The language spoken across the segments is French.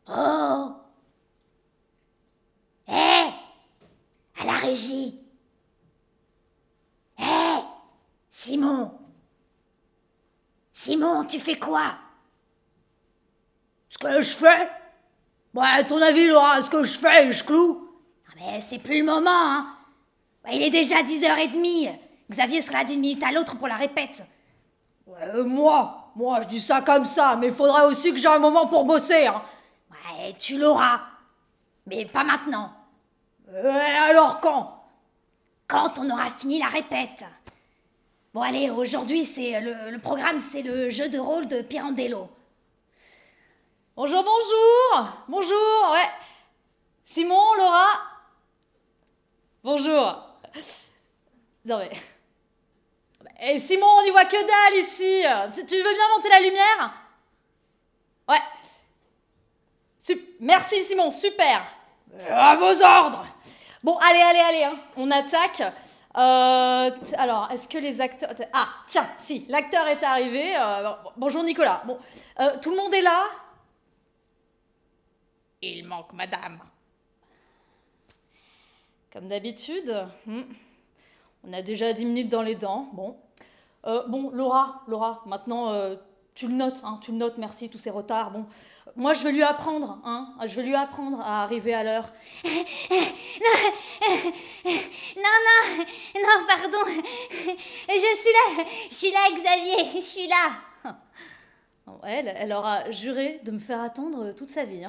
Oh! Hé! À la régie! Hé! Simon! Simon, tu fais quoi? Ce que je fais? Bon, à ton avis, Laura, ce que je fais, je cloue? Ah, mais c'est plus le moment, hein! Il est déjà 10h30. Xavier sera d'une minute à l'autre pour la répète. Ouais, moi, je dis ça comme ça, mais il faudrait aussi que j'ai un moment pour bosser, hein. Ouais, tu l'auras. Mais pas maintenant. Alors quand? Quand on aura fini la répète. Bon, allez, aujourd'hui, c'est le programme, c'est le jeu de rôle de Pirandello. Bonjour, ouais. Simon, Laura. Bonjour. Non mais... Eh, Simon, on n'y voit que dalle ici. Tu veux bien monter la lumière? Ouais. Merci Simon, super. À vos ordres. Bon, allez, hein. On attaque. Alors, est-ce que les acteurs... Ah, tiens, si, l'acteur est arrivé. Bonjour Nicolas. Bon, tout le monde est là? Il manque madame. Comme d'habitude. On a déjà 10 minutes dans les dents. Bon, Laura, maintenant, tu le notes, merci, tous ces retards. Bon, moi, je vais lui apprendre, à arriver à l'heure. Non, pardon. Je suis là, Xavier, je suis là. Elle aura juré de me faire attendre toute sa vie.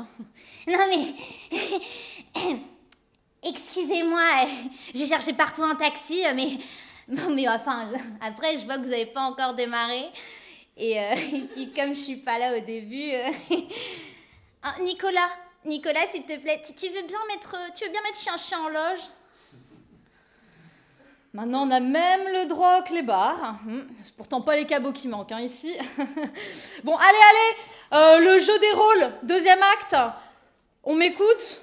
Non, mais... Excusez-moi, j'ai cherché partout un taxi, mais enfin, après, je vois que vous n'avez pas encore démarré. Et puis, comme je suis pas là au début... Oh, Nicolas, s'il te plaît, tu veux bien mettre chien en loge? Maintenant, on a même le droit aux clébards. C'est pourtant pas les cabots qui manquent, ici. Bon, allez, le jeu des rôles, deuxième acte. On m'écoute?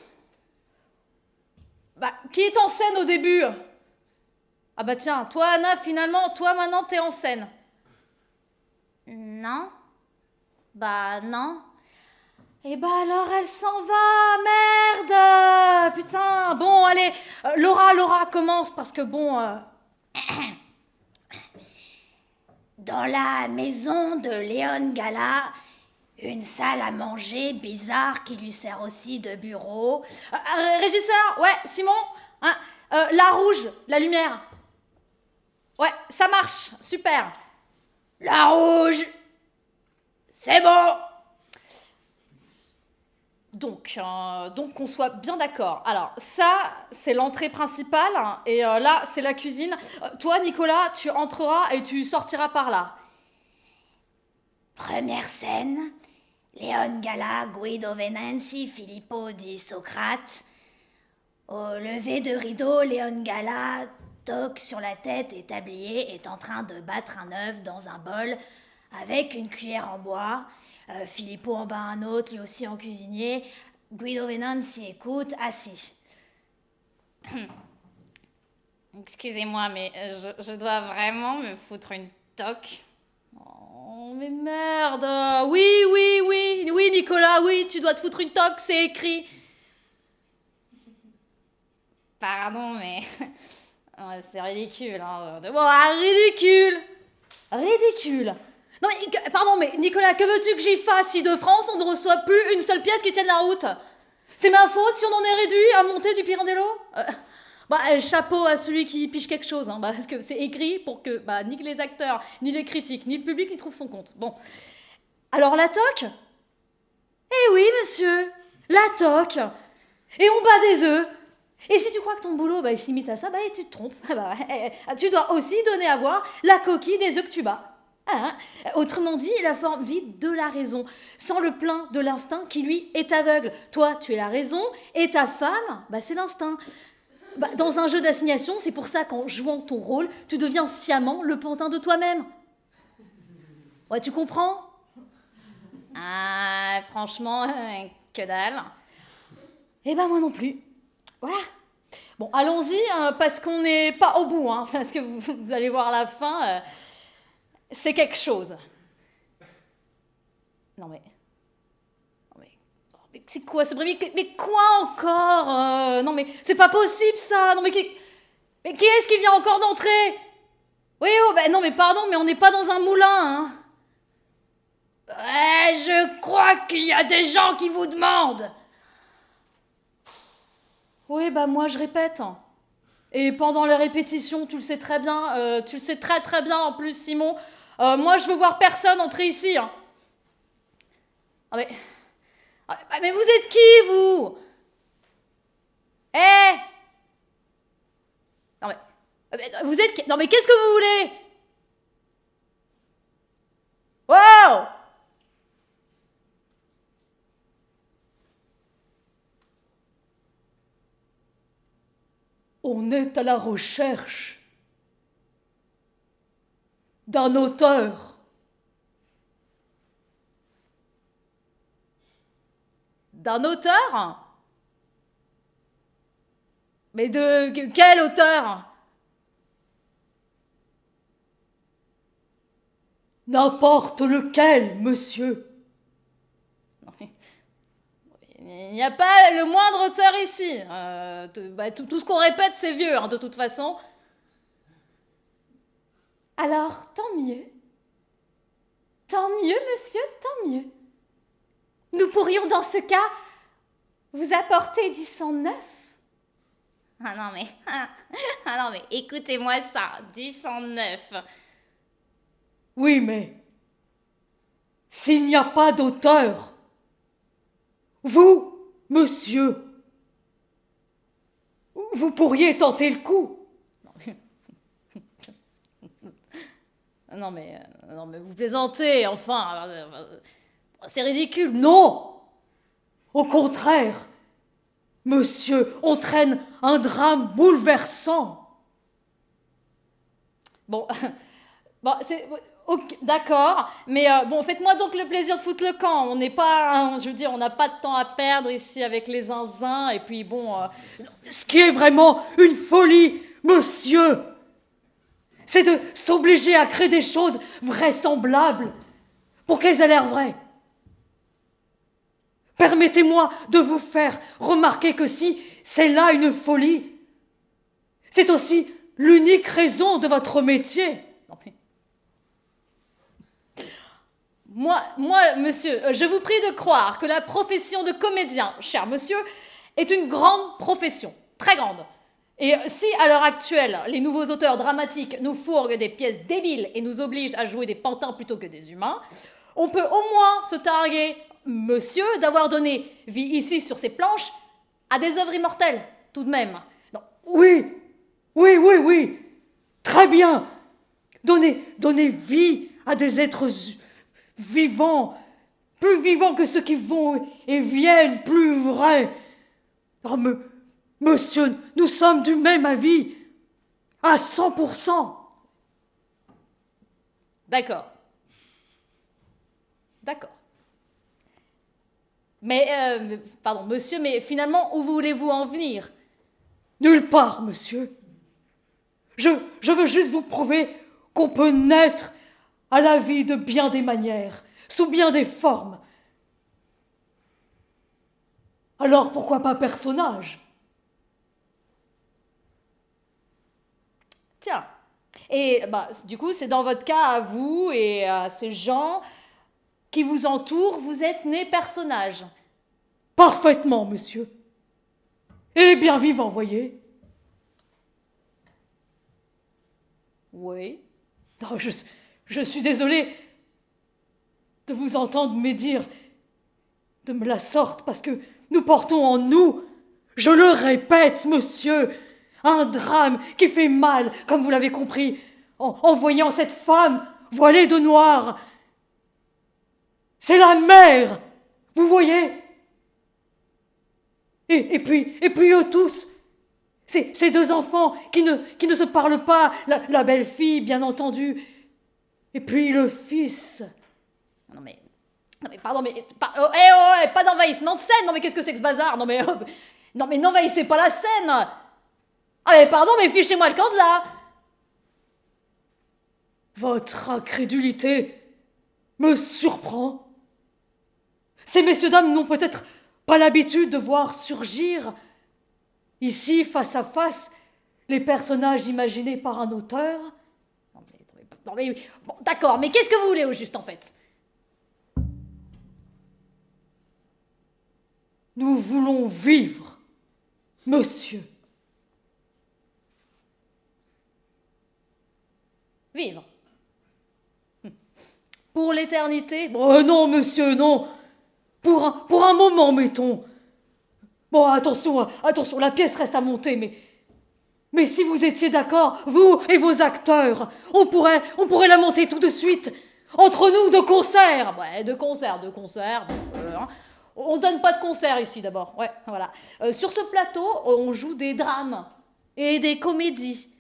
Qui est en scène au début? Ah bah tiens, toi Anna, finalement, toi maintenant t'es en scène. Non. Bah non. Eh bah alors elle s'en va, merde! Putain, bon allez, Laura commence parce que bon... Dans la maison de Léon Gala, une salle à manger bizarre qui lui sert aussi de bureau. Régisseur, ouais, Simon, la rouge, la lumière. Ouais, ça marche, super. La rouge. C'est bon. Donc qu'on soit bien d'accord. Alors, ça, c'est l'entrée principale, et là, c'est la cuisine. Toi, Nicolas, tu entreras et tu sortiras par là. Première scène, Léon Gala, Guido Venanzi, Filippo di Socrate. Au lever de rideau, Léon Gala, toque sur la tête et tablier, est en train de battre un œuf dans un bol avec une cuillère en bois. Filippo en bat un autre, lui aussi en cuisinier. Guido Venanzi écoute, assis. Excusez-moi, mais je dois vraiment me foutre une toque. Oh, mais merde! Oui, Nicolas, oui, tu dois te foutre une toque, c'est écrit. Pardon, mais... c'est ridicule, hein. Ridicule! Non mais, pardon, mais Nicolas, que veux-tu que j'y fasse si de France on ne reçoit plus une seule pièce qui tienne la route? C'est ma faute si on en est réduit à monter du Pirandello? Chapeau à celui qui piche quelque chose, parce que c'est écrit pour que ni les acteurs, ni les critiques, ni le public n'y trouvent son compte. Bon. Alors la toque? Eh oui, monsieur, la toque. Et on bat des œufs. Et si tu crois que ton boulot, il s'imite à ça, tu te trompes. Tu dois aussi donner à voir la coquille des œufs que tu bats. Autrement dit, la forme vide de la raison, sans le plein de l'instinct qui, lui, est aveugle. Toi, tu es la raison, et ta femme, c'est l'instinct. Dans un jeu d'assignation, c'est pour ça qu'en jouant ton rôle, tu deviens sciemment le pantin de toi-même. Ouais, tu comprends? Franchement, que dalle. Eh moi non plus. Voilà. Bon, allons-y, parce qu'on n'est pas au bout, parce que vous allez voir la fin... c'est quelque chose. Non mais c'est quoi ce bruit? Mais quoi encore? Non mais c'est pas possible ça. Non mais qui est-ce qui vient encore d'entrer? Oui, oh, bah non mais pardon, mais on n'est pas dans un moulin, hein. Je crois qu'il y a des gens qui vous demandent. Oui, bah moi je répète. Et pendant les répétitions, tu le sais très bien, tu le sais très très bien en plus, Simon. Moi je veux voir personne entrer ici. Hein. Mais vous êtes qui, vous? Eh Non mais vous êtes qui? Non mais qu'est-ce que vous voulez? Wow! On est à la recherche d'un auteur. D'un auteur? Mais de quel auteur? N'importe lequel, monsieur. Il n'y a pas le moindre auteur ici. Tout ce qu'on répète, c'est vieux, hein, de toute façon. Alors, tant mieux. Tant mieux, monsieur, tant mieux. Nous pourrions, dans ce cas, vous apporter du sang neuf. Ah non mais, ah non mais, écoutez-moi ça, du sang neuf. Oui, mais s'il n'y a pas d'auteur, vous, monsieur, vous pourriez tenter le coup. Non mais vous plaisantez, enfin. C'est ridicule. Non, au contraire, monsieur entraîne un drame bouleversant. Bon, c'est... Ok, d'accord, mais faites-moi donc le plaisir de foutre le camp. On n'est pas, hein, je veux dire, on n'a pas de temps à perdre ici avec les zinzins, et puis bon... Ce qui est vraiment une folie, monsieur, c'est de s'obliger à créer des choses vraisemblables pour qu'elles aient l'air vraies. Permettez-moi de vous faire remarquer que si c'est là une folie, c'est aussi l'unique raison de votre métier. Non, mais... Moi, monsieur, je vous prie de croire que la profession de comédien, cher monsieur, est une grande profession, très grande. Et si, à l'heure actuelle, les nouveaux auteurs dramatiques nous fourguent des pièces débiles et nous obligent à jouer des pantins plutôt que des humains, on peut au moins se targuer, monsieur, d'avoir donné vie ici sur ces planches à des œuvres immortelles, tout de même. Non. Oui, très bien. Donnez vie à des êtres vivants, plus vivants que ceux qui vont et viennent, plus vrais. Oh, monsieur, nous sommes du même avis, à 100%. D'accord. Mais, pardon, monsieur, mais finalement, où voulez-vous en venir? Nulle part, monsieur. Je veux juste vous prouver qu'on peut naître à la vie de bien des manières, sous bien des formes. Alors pourquoi pas personnage? Tiens. Et du coup, c'est dans votre cas, à vous et à ces gens qui vous entourent, vous êtes né personnage. Parfaitement, monsieur. Et bien vivant, voyez. Oui. Non, je suis désolé de vous entendre médire de la sorte, parce que nous portons en nous, je le répète, monsieur, un drame qui fait mal, comme vous l'avez compris, en voyant cette femme voilée de noir. C'est la mère, vous voyez? Et puis eux tous, ces deux enfants qui ne se parlent pas, la belle-fille, bien entendu, et puis le fils. Non mais pardon, mais... pas d'envahissement de scène. Non mais qu'est-ce que c'est que ce bazar? Non mais n'envahissez pas la scène. Ah mais pardon, mais fichez-moi le camp de là. Votre incrédulité me surprend. Ces messieurs dames n'ont peut-être pas l'habitude de voir surgir, ici, face à face, les personnages imaginés par un auteur. Bon, d'accord, mais qu'est-ce que vous voulez au juste, en fait? Nous voulons vivre, monsieur. Vivre. Pour l'éternité? Oh non, monsieur, non. Pour un moment, mettons. Bon, attention, la pièce reste à monter, mais si vous étiez d'accord, vous et vos acteurs, on pourrait la monter tout de suite, entre nous, de concert. Ouais, de concert. Hein. On donne pas de concert ici, d'abord. Ouais, voilà. Sur ce plateau, on joue des drames et des comédies.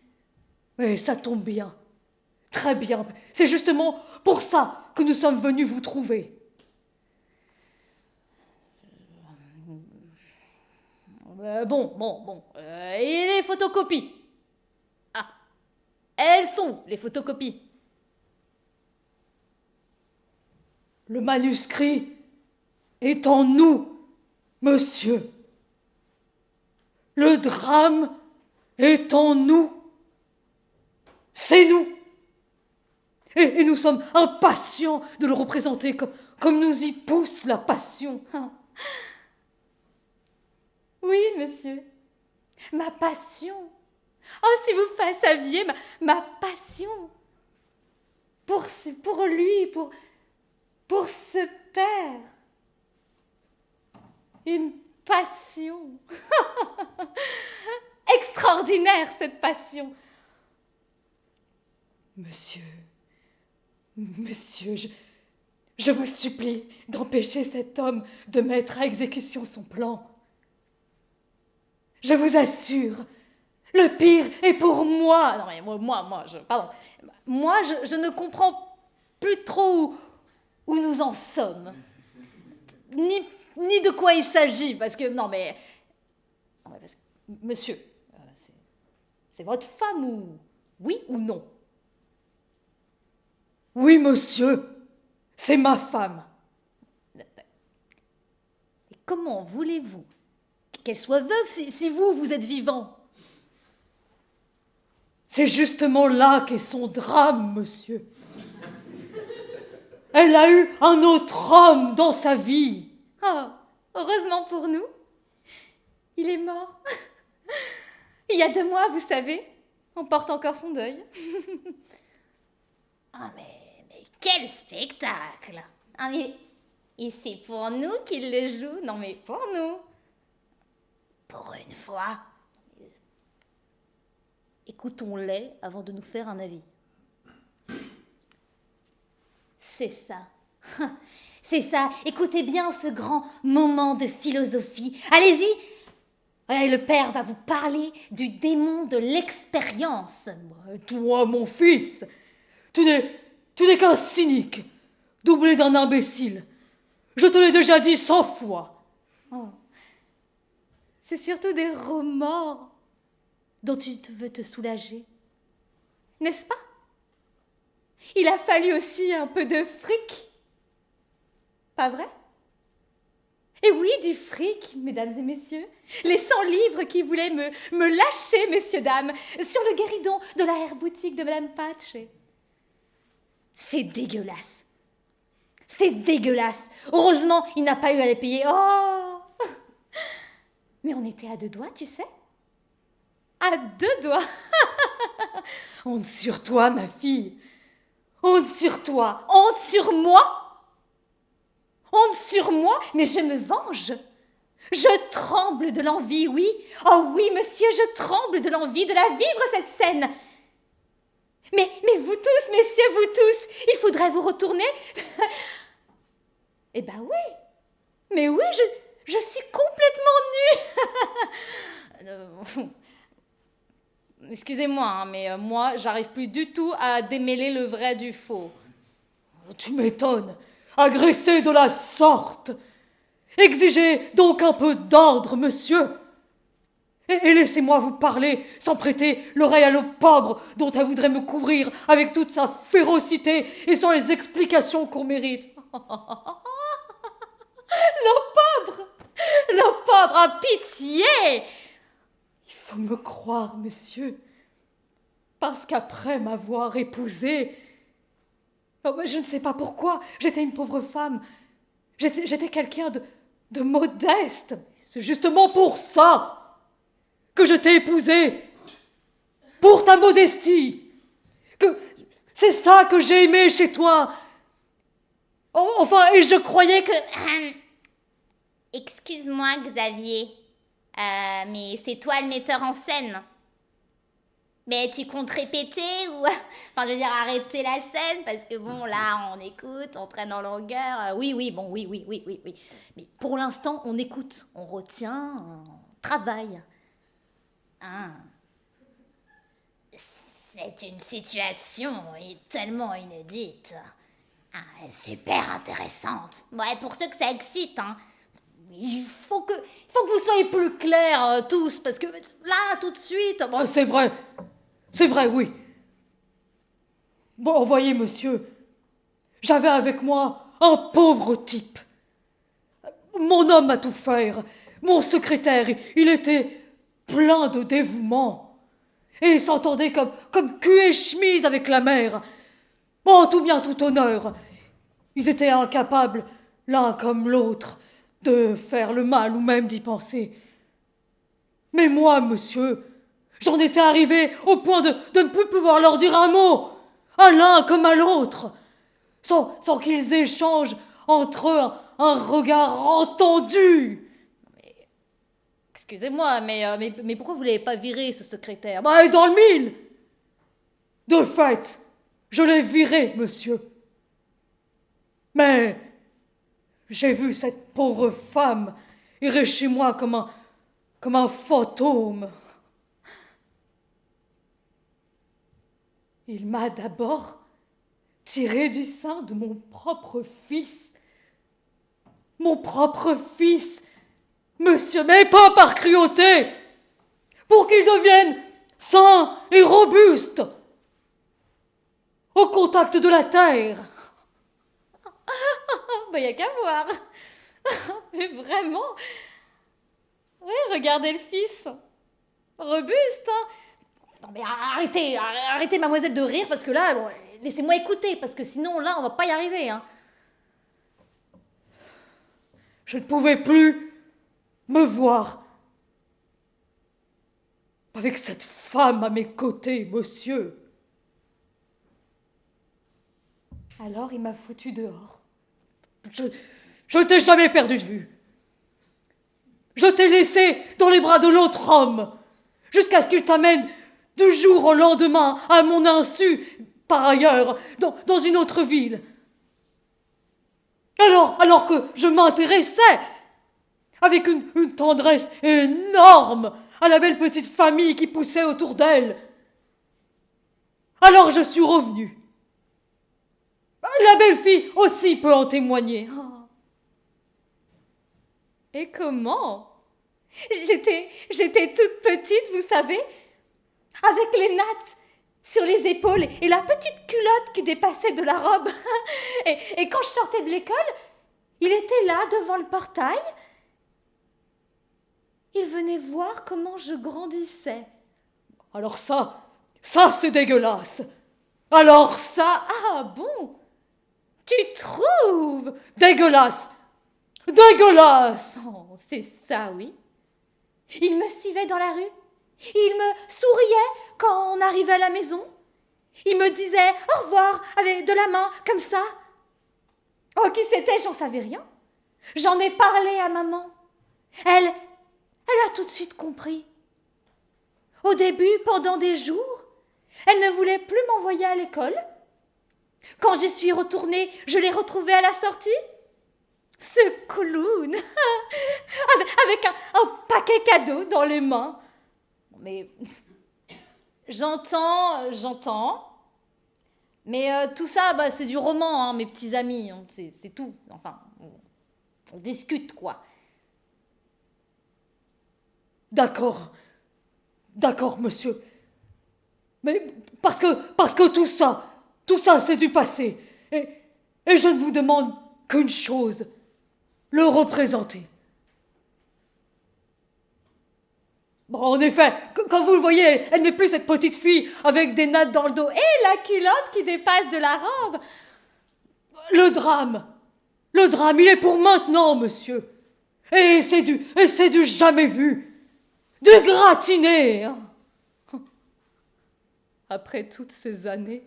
Mais ça tombe bien. Très bien. C'est justement pour ça que nous sommes venus vous trouver. Bon. Et les photocopies? Ah, elles sont les photocopies. Le manuscrit est en nous, monsieur. Le drame est en nous. C'est nous. Et nous sommes impatients de le représenter comme nous y pousse la passion. Oui, monsieur. Ma passion. Oh, si vous saviez ma passion. Pour lui, pour ce père. Une passion. Extraordinaire, cette passion. Monsieur, je vous supplie d'empêcher cet homme de mettre à exécution son plan. Je vous assure, le pire est pour moi. Non mais moi, je ne comprends plus trop où nous en sommes. Ni de quoi il s'agit, parce que, monsieur, c'est votre femme ou... Oui ou non? Oui, monsieur, c'est ma femme. Et comment voulez-vous qu'elle soit veuve si vous êtes vivant? C'est justement là qu'est son drame, monsieur. Elle a eu un autre homme dans sa vie. Ah, heureusement pour nous. Il est mort. Il y a 2 mois, vous savez. On porte encore son deuil. Ah, mais quel spectacle! Ah mais, et c'est pour nous qu'il le joue? Non mais pour nous. Pour une fois. Écoutons-les avant de nous faire un avis. C'est ça. C'est ça. Écoutez bien ce grand moment de philosophie. Allez-y. Ouais, le père va vous parler du démon de l'expérience. Toi, mon fils, tu n'es qu'un cynique, doublé d'un imbécile. Je te l'ai déjà dit 100 fois. Oh. C'est surtout des remords dont tu veux te soulager. N'est-ce pas? Il a fallu aussi un peu de fric. Pas vrai? Et oui, du fric, mesdames et messieurs. Les 100 livres qui voulaient me lâcher, messieurs, dames, sur le guéridon de la boutique de Madame Patch. C'est dégueulasse. C'est dégueulasse. Heureusement, il n'a pas eu à les payer. Oh! Mais on était à 2 doigts, tu sais? À 2 doigts. Honte sur toi, ma fille. Honte sur toi. Honte sur moi? Honte sur moi? Mais je me venge. Je tremble de l'envie, oui. Oh oui, monsieur, je tremble de l'envie de la vivre, cette scène. Mais vous tous, messieurs, vous tous, il faudrait vous retourner. Eh ben oui. Mais oui, je suis complètement nue. Excusez-moi, hein, mais moi, j'arrive plus du tout à démêler le vrai du faux. Tu m'étonnes. Agresser de la sorte. Exigez donc un peu d'ordre, monsieur. Et laissez-moi vous parler sans prêter l'oreille à l'opprobre dont elle voudrait me couvrir avec toute sa férocité et sans les explications qu'on mérite. L'opprobre! Le pauvre a pitié! Il faut me croire, monsieur, parce qu'après m'avoir épousée, je ne sais pas pourquoi, j'étais une pauvre femme, j'étais quelqu'un de modeste. C'est justement pour ça que je t'ai épousée, pour ta modestie, que c'est ça que j'ai aimé chez toi. Enfin, et je croyais que... Excuse-moi, Xavier, mais c'est toi le metteur en scène. Mais tu comptes répéter ou... Enfin, je veux dire, arrêter la scène, parce que bon, là, on écoute, on traîne en longueur. Oui. Mais pour l'instant, on écoute, on retient, on travaille. Ah. C'est une situation tellement inédite. Ah, super intéressante. Ouais, pour ceux que ça excite, hein. Il faut que vous soyez plus clairs tous, parce que là, tout de suite... C'est vrai, oui. Bon, voyez, monsieur, j'avais avec moi un pauvre type. Mon homme à tout faire, mon secrétaire, il était plein de dévouement. Et il s'entendait comme cul et chemise avec la mère. Oh, tout bien, tout honneur. Ils étaient incapables, l'un comme l'autre, de faire le mal ou même d'y penser. Mais moi, monsieur, j'en étais arrivé au point de ne plus pouvoir leur dire un mot, à l'un comme à l'autre, sans qu'ils échangent entre eux un regard entendu. Excusez-moi, mais pourquoi vous l'avez pas viré, ce secrétaire? Bah, dans le mille. De fait, je l'ai viré, monsieur. Mais j'ai vu cette pauvre femme errer chez moi comme un fantôme. Il m'a d'abord tiré du sein de mon propre fils. Mon propre fils, monsieur, mais pas par cruauté, pour qu'il devienne sain et robuste au contact de la terre. Bah, y a qu'à voir. Mais vraiment. Oui, regardez le fils. Robuste, hein. Non mais arrêtez, mademoiselle, de rire, parce que là, bon, laissez-moi écouter, parce que sinon, là, on va pas y arriver, hein. Je ne pouvais plus me voir avec cette femme à mes côtés, monsieur. Alors il m'a foutu dehors. Je t'ai jamais perdu de vue. Je t'ai laissé dans les bras de l'autre homme, jusqu'à ce qu'il t'amène du jour au lendemain, à mon insu, par ailleurs, dans une autre ville. Alors que je m'intéressais avec une tendresse énorme à la belle petite famille qui poussait autour d'elle, alors je suis revenu. La belle fille aussi peut en témoigner. Et comment? J'étais toute petite, vous savez, avec les nattes sur les épaules et la petite culotte qui dépassait de la robe. Et quand je sortais de l'école, il était là devant le portail. Il venait voir comment je grandissais. Alors ça c'est dégueulasse. Alors ça, ah bon? Tu trouves? Dégueulasse! Dégueulasse! Oh, c'est ça, oui. Il me suivait dans la rue. Il me souriait quand on arrivait à la maison. Il me disait au revoir avec de la main, comme ça. Oh, qui c'était? J'en savais rien. J'en ai parlé à maman. Elle a tout de suite compris. Au début, pendant des jours, elle ne voulait plus m'envoyer à l'école. Quand j'y suis retournée, je l'ai retrouvé à la sortie. Ce clown, avec un paquet cadeau dans les mains. Mais j'entends. Mais tout ça, bah, c'est du roman, hein, mes petits amis. C'est tout. Enfin, on discute, quoi. D'accord, monsieur. Mais parce que tout ça, c'est du passé. Et je ne vous demande qu'une chose, le représenter. Bon, en effet, quand vous le voyez, elle n'est plus cette petite fille avec des nattes dans le dos Et la culotte qui dépasse de la robe. Le drame, il est pour maintenant, monsieur. Et c'est du jamais vu, du gratiné. Hein. Après toutes ces années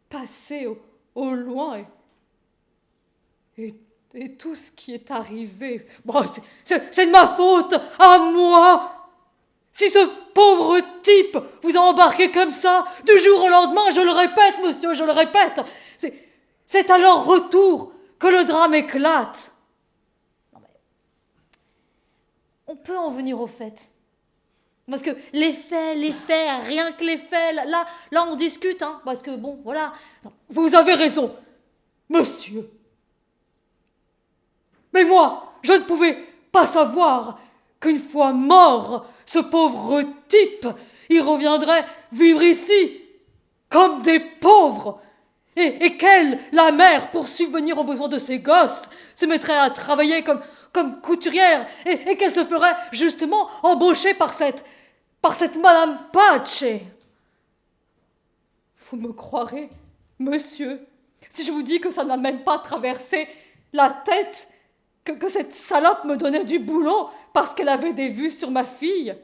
passées au loin et tout ce qui est arrivé, bon, c'est de ma faute, à moi. Si ce pauvre type vous a embarqué comme ça, du jour au lendemain, je le répète, monsieur, je le répète, c'est à leur retour que le drame éclate. On peut en venir au fait. Parce que les faits, rien que les faits, là on discute, hein, parce que bon, voilà. Vous avez raison, monsieur. Mais moi, je ne pouvais pas savoir qu'une fois mort, ce pauvre type, il reviendrait vivre ici, comme des pauvres. Et qu'elle, la mère, pour subvenir aux besoins de ses gosses, se mettrait à travailler comme couturière, et qu'elle se ferait justement embaucher par cette Madame Patch. Vous me croirez, monsieur, si je vous dis que ça n'a même pas traversé la tête que cette salope me donnait du boulot parce qu'elle avait des vues sur ma fille.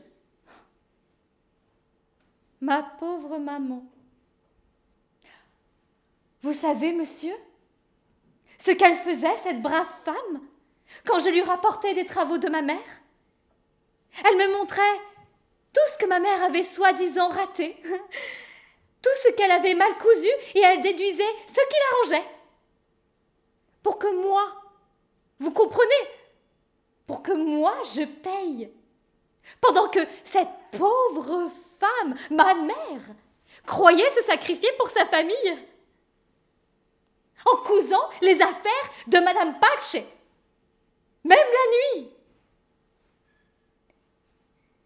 Ma pauvre maman. Vous savez, monsieur, ce qu'elle faisait, cette brave femme, quand je lui rapportais des travaux de ma mère? Elle me montrait tout ce que ma mère avait soi-disant raté, tout ce qu'elle avait mal cousu, et elle déduisait ce qui l'arrangeait. Pour que moi, vous comprenez, pour que moi je paye, pendant que cette pauvre femme, ma mère, croyait se sacrifier pour sa famille, en cousant les affaires de Madame Patch, même la nuit.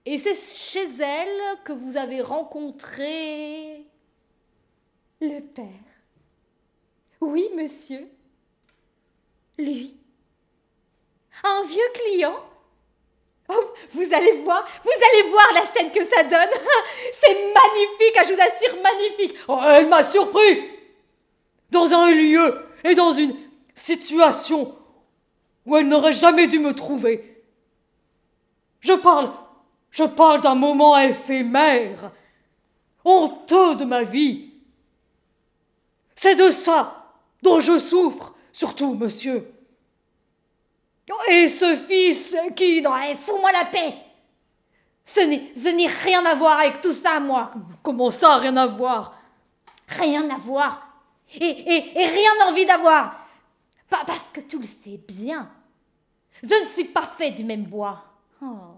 Et c'est chez elle que vous avez rencontré le père. Oui, monsieur. Lui. Un vieux client. Oh, vous allez voir la scène que ça donne. C'est magnifique, je vous assure, magnifique. Oh, elle m'a surpris dans un lieu et dans une situation où elle n'aurait jamais dû me trouver. Je parle d'un moment éphémère, honteux de ma vie. C'est de ça dont je souffre, surtout, monsieur. Et ce fils qui... Non, fous-moi la paix. Ce n'est rien à voir avec tout ça, moi. Comment ça, rien à voir? Rien à voir. Et rien envie d'avoir. Parce que tu le sais bien. Je ne suis pas fait du même bois. Oh.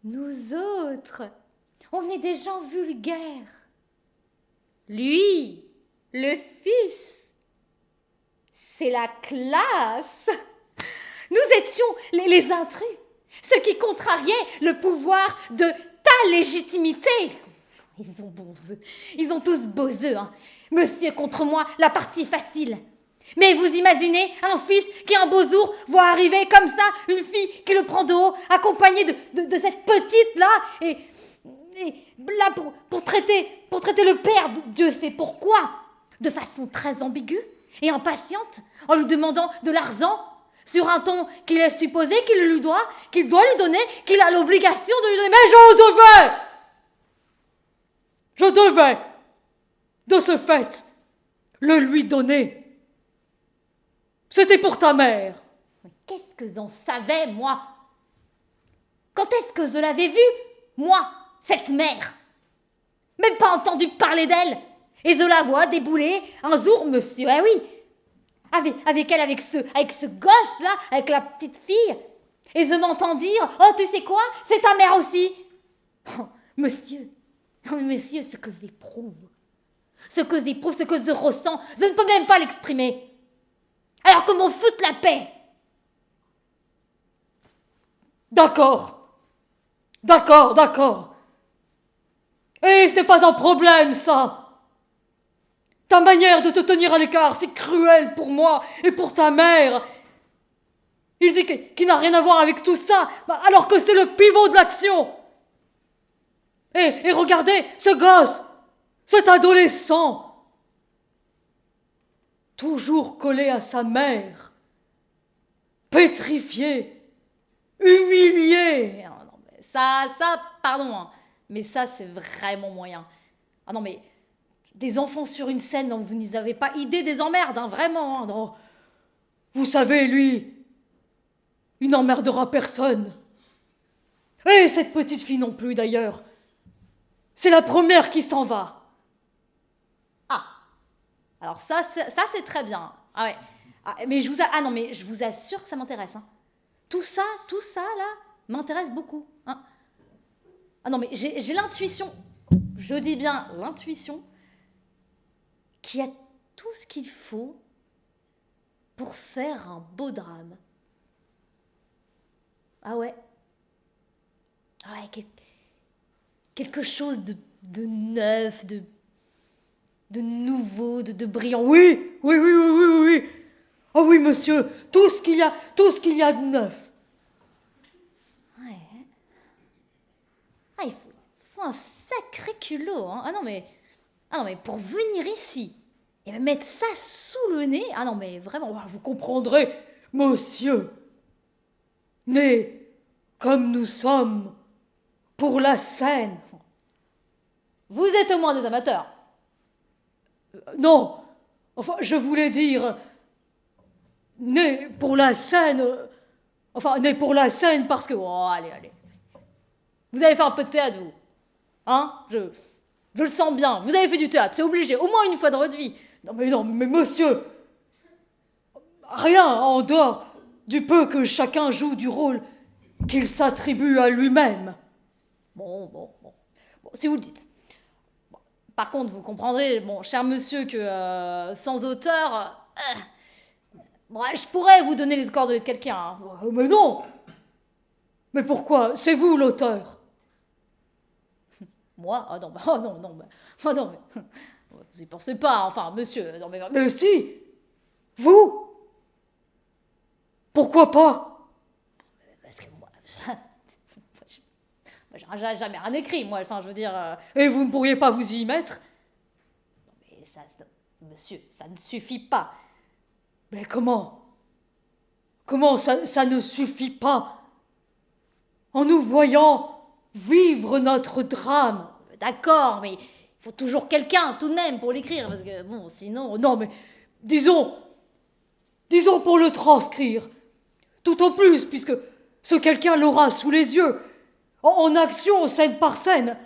Nous autres, on est des gens vulgaires. Lui, le fils, c'est la classe. Nous étions les intrus, ceux qui contrariaient le pouvoir de ta légitimité. Ils ont bons œufs, ils ont tous beaux œufs, hein. Monsieur contre moi, la partie facile. Mais vous imaginez un fils qui un beau jour voit arriver comme ça une fille qui le prend de haut, accompagnée de cette petite-là, et là pour traiter le père, Dieu sait pourquoi, de façon très ambiguë et impatiente, en lui demandant de l'argent, sur un ton qu'il est supposé qu'il doit lui donner, qu'il a l'obligation de lui donner. Mais je devais, de ce fait, le lui donner. C'était pour ta mère. Mais qu'est-ce que j'en savais, moi? Quand est-ce que je l'avais vue, moi, cette mère? Même pas entendu parler d'elle. Et je la vois débouler un jour, monsieur, eh oui, avec elle, avec ce gosse-là, avec la petite fille. Et je m'entends dire, oh, tu sais quoi, c'est ta mère aussi. Oh, monsieur, ce que j'éprouve, ce que je ressens, je ne peux même pas l'exprimer. Alors que m'en foute la paix. D'accord. Et ce n'est pas un problème, ça. Ta manière de te tenir à l'écart, si cruelle pour moi et pour ta mère. Il dit qu'il n'a rien à voir avec tout ça, alors que c'est le pivot de l'action. Et regardez, ce gosse, cet adolescent, toujours collé à sa mère, pétrifié, humilié. Non, non, mais ça, pardon, hein, mais ça, c'est vraiment moyen. Ah non, mais des enfants sur une scène, non, vous n'y avez pas idée des emmerdes, hein, vraiment. Hein, non. Vous savez, lui, il n'emmerdera personne. Et cette petite fille non plus, d'ailleurs. C'est la première qui s'en va. Ah, alors ça, c'est très bien. Ah ouais. Ah, mais ah non, mais je vous assure que ça m'intéresse. Hein. Tout ça, là, m'intéresse beaucoup. Hein. Ah non, mais j'ai l'intuition, je dis bien l'intuition, qu'il y a tout ce qu'il faut pour faire un beau drame. Ah ouais. Ah ouais, quelque chose de neuf, de nouveau, de brillant. Oui. Oh oui, monsieur, tout ce qu'il y a de neuf. Ouais. Ah, il faut un sacré culot. Hein. Ah non, mais pour venir ici et me mettre ça sous le nez, ah non, mais vraiment. Vous comprendrez, monsieur. Né comme nous sommes pour la scène. Vous êtes au moins des amateurs. Non, enfin, je voulais dire, né pour la scène, né pour la scène parce que... Oh, allez. Vous avez fait un peu de théâtre, vous. Hein, je le sens bien. Vous avez fait du théâtre, c'est obligé, au moins une fois dans votre vie. Non, mais monsieur, rien en dehors du peu que chacun joue du rôle qu'il s'attribue à lui-même. Bon, si vous le dites. Bon, par contre, vous comprendrez, bon, cher monsieur, que sans auteur, je pourrais vous donner les scores de quelqu'un. Hein. Mais non. Mais pourquoi? C'est vous l'auteur. Moi? Ah non, non, mais vous y pensez pas, enfin, monsieur, non mais... Mais si. Vous. Pourquoi pas? Parce que moi, j'ai jamais rien écrit, moi, enfin, je veux dire... Et vous ne pourriez pas vous y mettre? Non, mais ça, monsieur, ça ne suffit pas. Mais comment? Comment ça ne suffit pas? En nous voyant vivre notre drame. D'accord, mais il faut toujours quelqu'un, tout de même, pour l'écrire, parce que, bon, sinon... Non, mais disons pour le transcrire. Tout au plus, puisque ce quelqu'un l'aura sous les yeux, en action, scène par scène.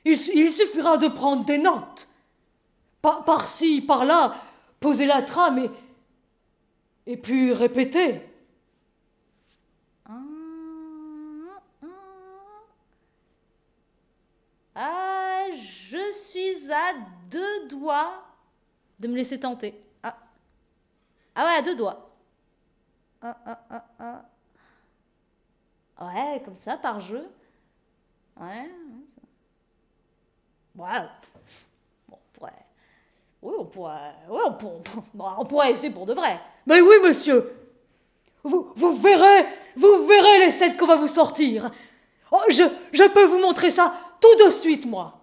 Il suffira de prendre des notes. Par-ci, par-là, poser la trame et puis répéter. Ah, je suis à 2 doigts de me laisser tenter. Ah ouais, à 2 doigts. Ouais, comme ça, par jeu. Ouais. Bon, on pourrait essayer pour de vrai. Mais oui, monsieur. Vous verrez les scènes qu'on va vous sortir. Oh, je peux vous montrer ça tout de suite, moi.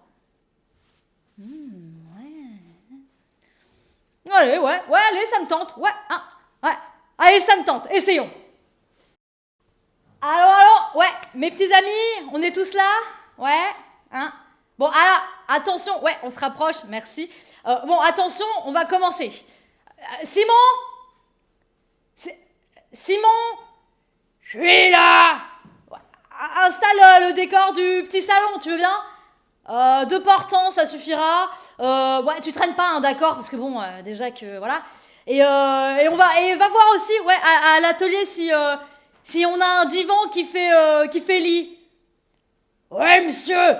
Allez, allez, ça me tente. Ouais. Allez, ça me tente. Essayons. Alors, ouais, mes petits amis, on est tous là? Ouais, hein? Bon, alors, attention, ouais, on se rapproche, merci. Bon, attention, on va commencer. Simon? Simon? Je suis là. Installe le décor du petit salon, tu veux bien? 2 portants, ça suffira. Ouais, tu traînes pas, hein, d'accord, parce que bon, déjà que, voilà. Et va voir aussi, ouais, à l'atelier si on a un divan qui fait lit. Ouais, monsieur,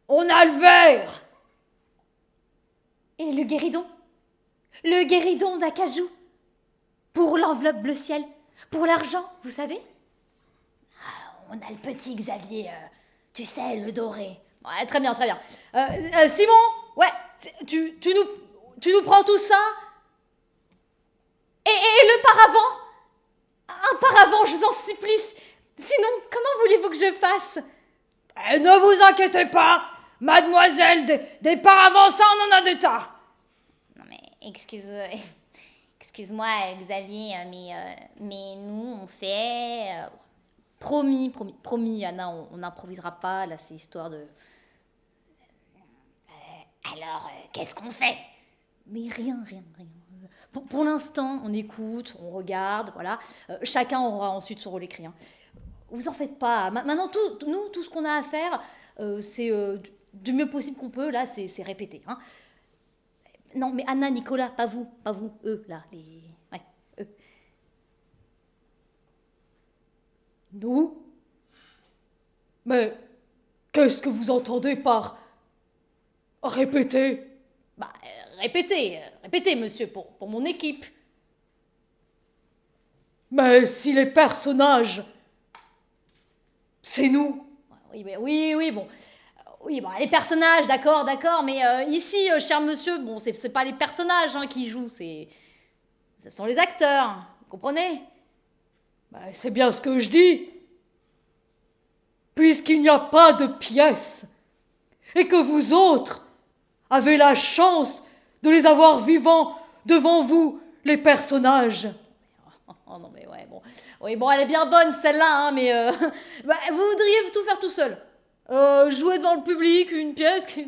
on a le verre. Et le guéridon? Le guéridon d'acajou? Pour l'enveloppe bleu ciel? Pour l'argent, vous savez? On a le petit Xavier, tu sais, le doré. Ouais, très bien. Simon, ouais, tu nous prends tout ça? Et le paravent? Un paravent, je vous en supplie. Sinon, comment voulez-vous que je fasse? Ne vous inquiétez pas, mademoiselle, des paravents, ça on en a des tas. Non mais excuse-moi Xavier, mais nous on fait... Promis, Anna, on n'improvisera pas, là, c'est histoire de... Alors, qu'est-ce qu'on fait? Mais rien. Pour l'instant, on écoute, on regarde, voilà. Chacun aura ensuite son rôle écrit. Hein. Vous en faites pas. Maintenant, tout ce qu'on a à faire, c'est du mieux possible qu'on peut, là, c'est répéter. Hein. Non, mais Anna, Nicolas, pas vous, eux, là, les... Ouais, eux. Nous? Mais qu'est-ce que vous entendez par répéter? Bah, répétez, monsieur, pour mon équipe. Mais si les personnages, c'est nous. Oui, bon. Oui, bon, les personnages, d'accord, mais ici, cher monsieur, bon, c'est pas les personnages hein, qui jouent, ce sont les acteurs, vous comprenez? C'est bien ce que je dis. Puisqu'il n'y a pas de pièce, et que vous autres avez la chance de les avoir vivants devant vous, les personnages. Oh non, mais ouais, bon. Oui, bon, elle est bien bonne celle-là, hein, mais vous voudriez tout faire tout seul. Jouer devant le public une pièce qui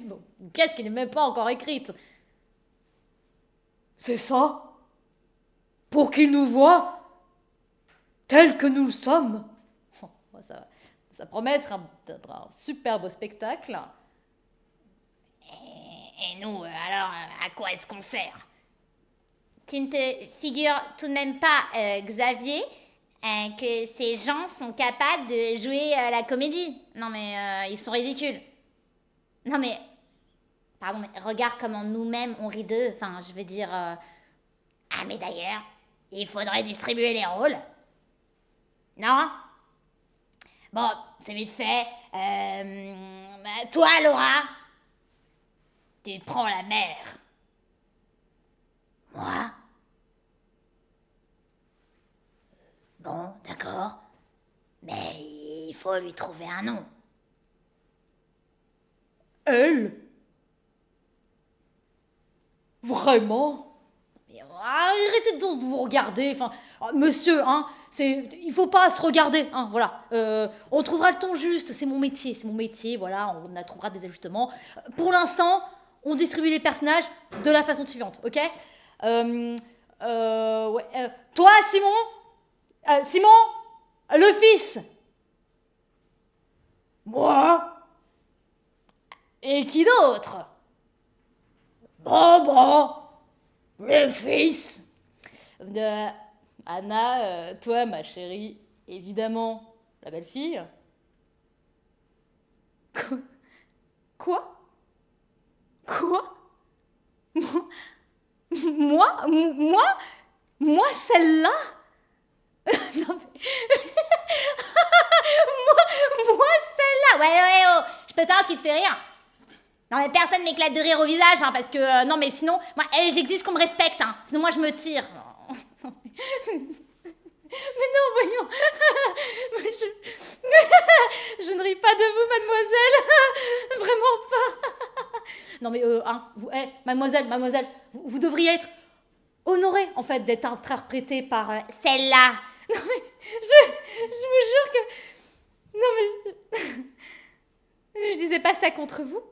n'est même pas encore écrite. C'est ça? Pour qu'ils nous voient tels que nous sommes. Ça promet d'être un super beau spectacle. Et nous, alors, à quoi est-ce qu'on sert? Tu ne te figures tout de même pas, Xavier, que ces gens sont capables de jouer la comédie? Non mais ils sont ridicules. Non mais, pardon, mais regarde comment nous-mêmes on rit d'eux. Enfin, je veux dire... Ah, mais d'ailleurs, il faudrait distribuer les rôles. Non? Bon, c'est vite fait. Toi, Laura, tu prends la mère. Moi? Bon, d'accord. Mais il faut lui trouver un nom. Elle? Vraiment? Mais, arrêtez donc de vous regarder. Enfin, monsieur, hein, il faut pas se regarder. Hein, voilà. On trouvera le ton juste. C'est mon métier. Voilà, on trouvera des ajustements. Pour l'instant, on distribue les personnages de la façon suivante, ok? Toi, Simon, le fils. Moi? Et qui d'autre? Bon, le fils. Anna, toi, ma chérie, évidemment, la belle-fille. Quoi? Moi, celle-là? Non mais... moi, celle-là? Ouais, oh, je peux savoir ce qui te fait rire? Non mais personne m'éclate de rire au visage, hein, parce que... non mais sinon, moi, j'exige qu'on me respecte, hein, sinon moi je me tire. Mais non, voyons. Mais je ne ris pas de vous, mademoiselle. Vraiment pas. Non mais, vous, mademoiselle, vous devriez être honorée, en fait, d'être interprétée par Celle-là. Non mais, je vous jure que... Non mais... Je disais pas ça contre vous.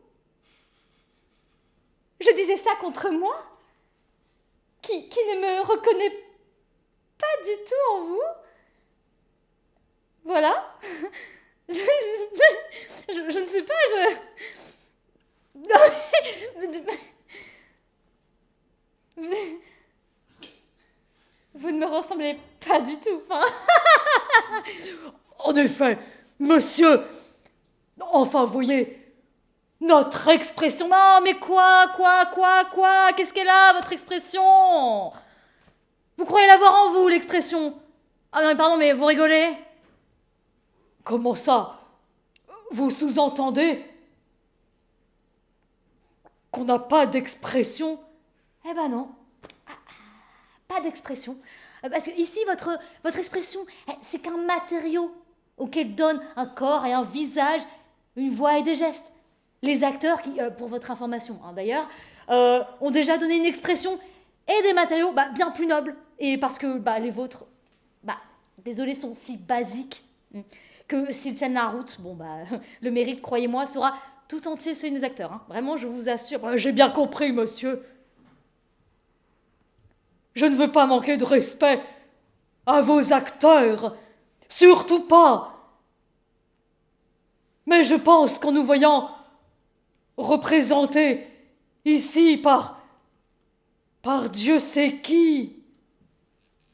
Je disais ça contre moi, qui ne me reconnaît pas du tout en vous. Voilà. Je ne sais pas, vous ne me ressemblez pas du tout. Enfin... En effet, monsieur. Enfin, voyez, notre expression... Non, mais quoi? Qu'est-ce qu'elle a, votre expression? Vous croyez l'avoir en vous, l'expression? Ah non, mais pardon, mais vous rigolez? Comment ça? Vous sous-entendez qu'on n'a pas d'expression? Eh ben non. Pas d'expression. Parce que ici, votre expression, c'est qu'un matériau auquel donne un corps et un visage, une voix et des gestes. Les acteurs qui, pour votre information d'ailleurs, ont déjà donné une expression et des matériaux bien plus nobles. Et parce que les vôtres, désolé, sont si basiques que s'ils tiennent la route, le mérite, croyez-moi, sera tout entier celui des acteurs. Hein. Vraiment, je vous assure. J'ai bien compris, monsieur. Je ne veux pas manquer de respect à vos acteurs. Surtout pas. Mais je pense qu'en nous voyant représentés ici par Dieu sait qui.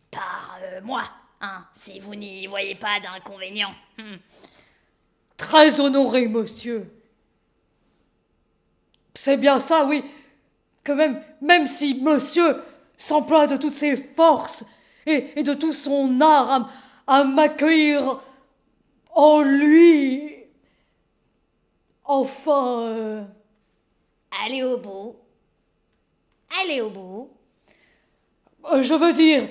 Par moi, si vous n'y voyez pas d'inconvénient. Très honoré, monsieur. C'est bien ça, oui, que même si monsieur s'emploie de toutes ses forces et de tout son art à m'accueillir en lui, enfin... Allez au bout. Je veux dire,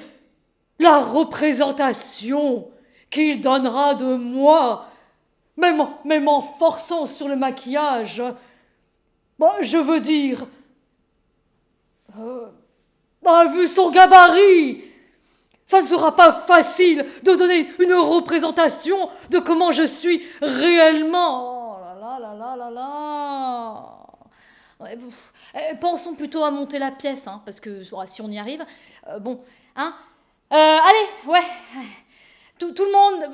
la représentation qu'il donnera de moi, même en forçant sur le maquillage, je veux dire, vu son gabarit, ça ne sera pas facile de donner une représentation de comment je suis réellement. Oh là là. Ouais, pensons plutôt à monter la pièce, parce que si on y arrive, allez, ouais. Tout le monde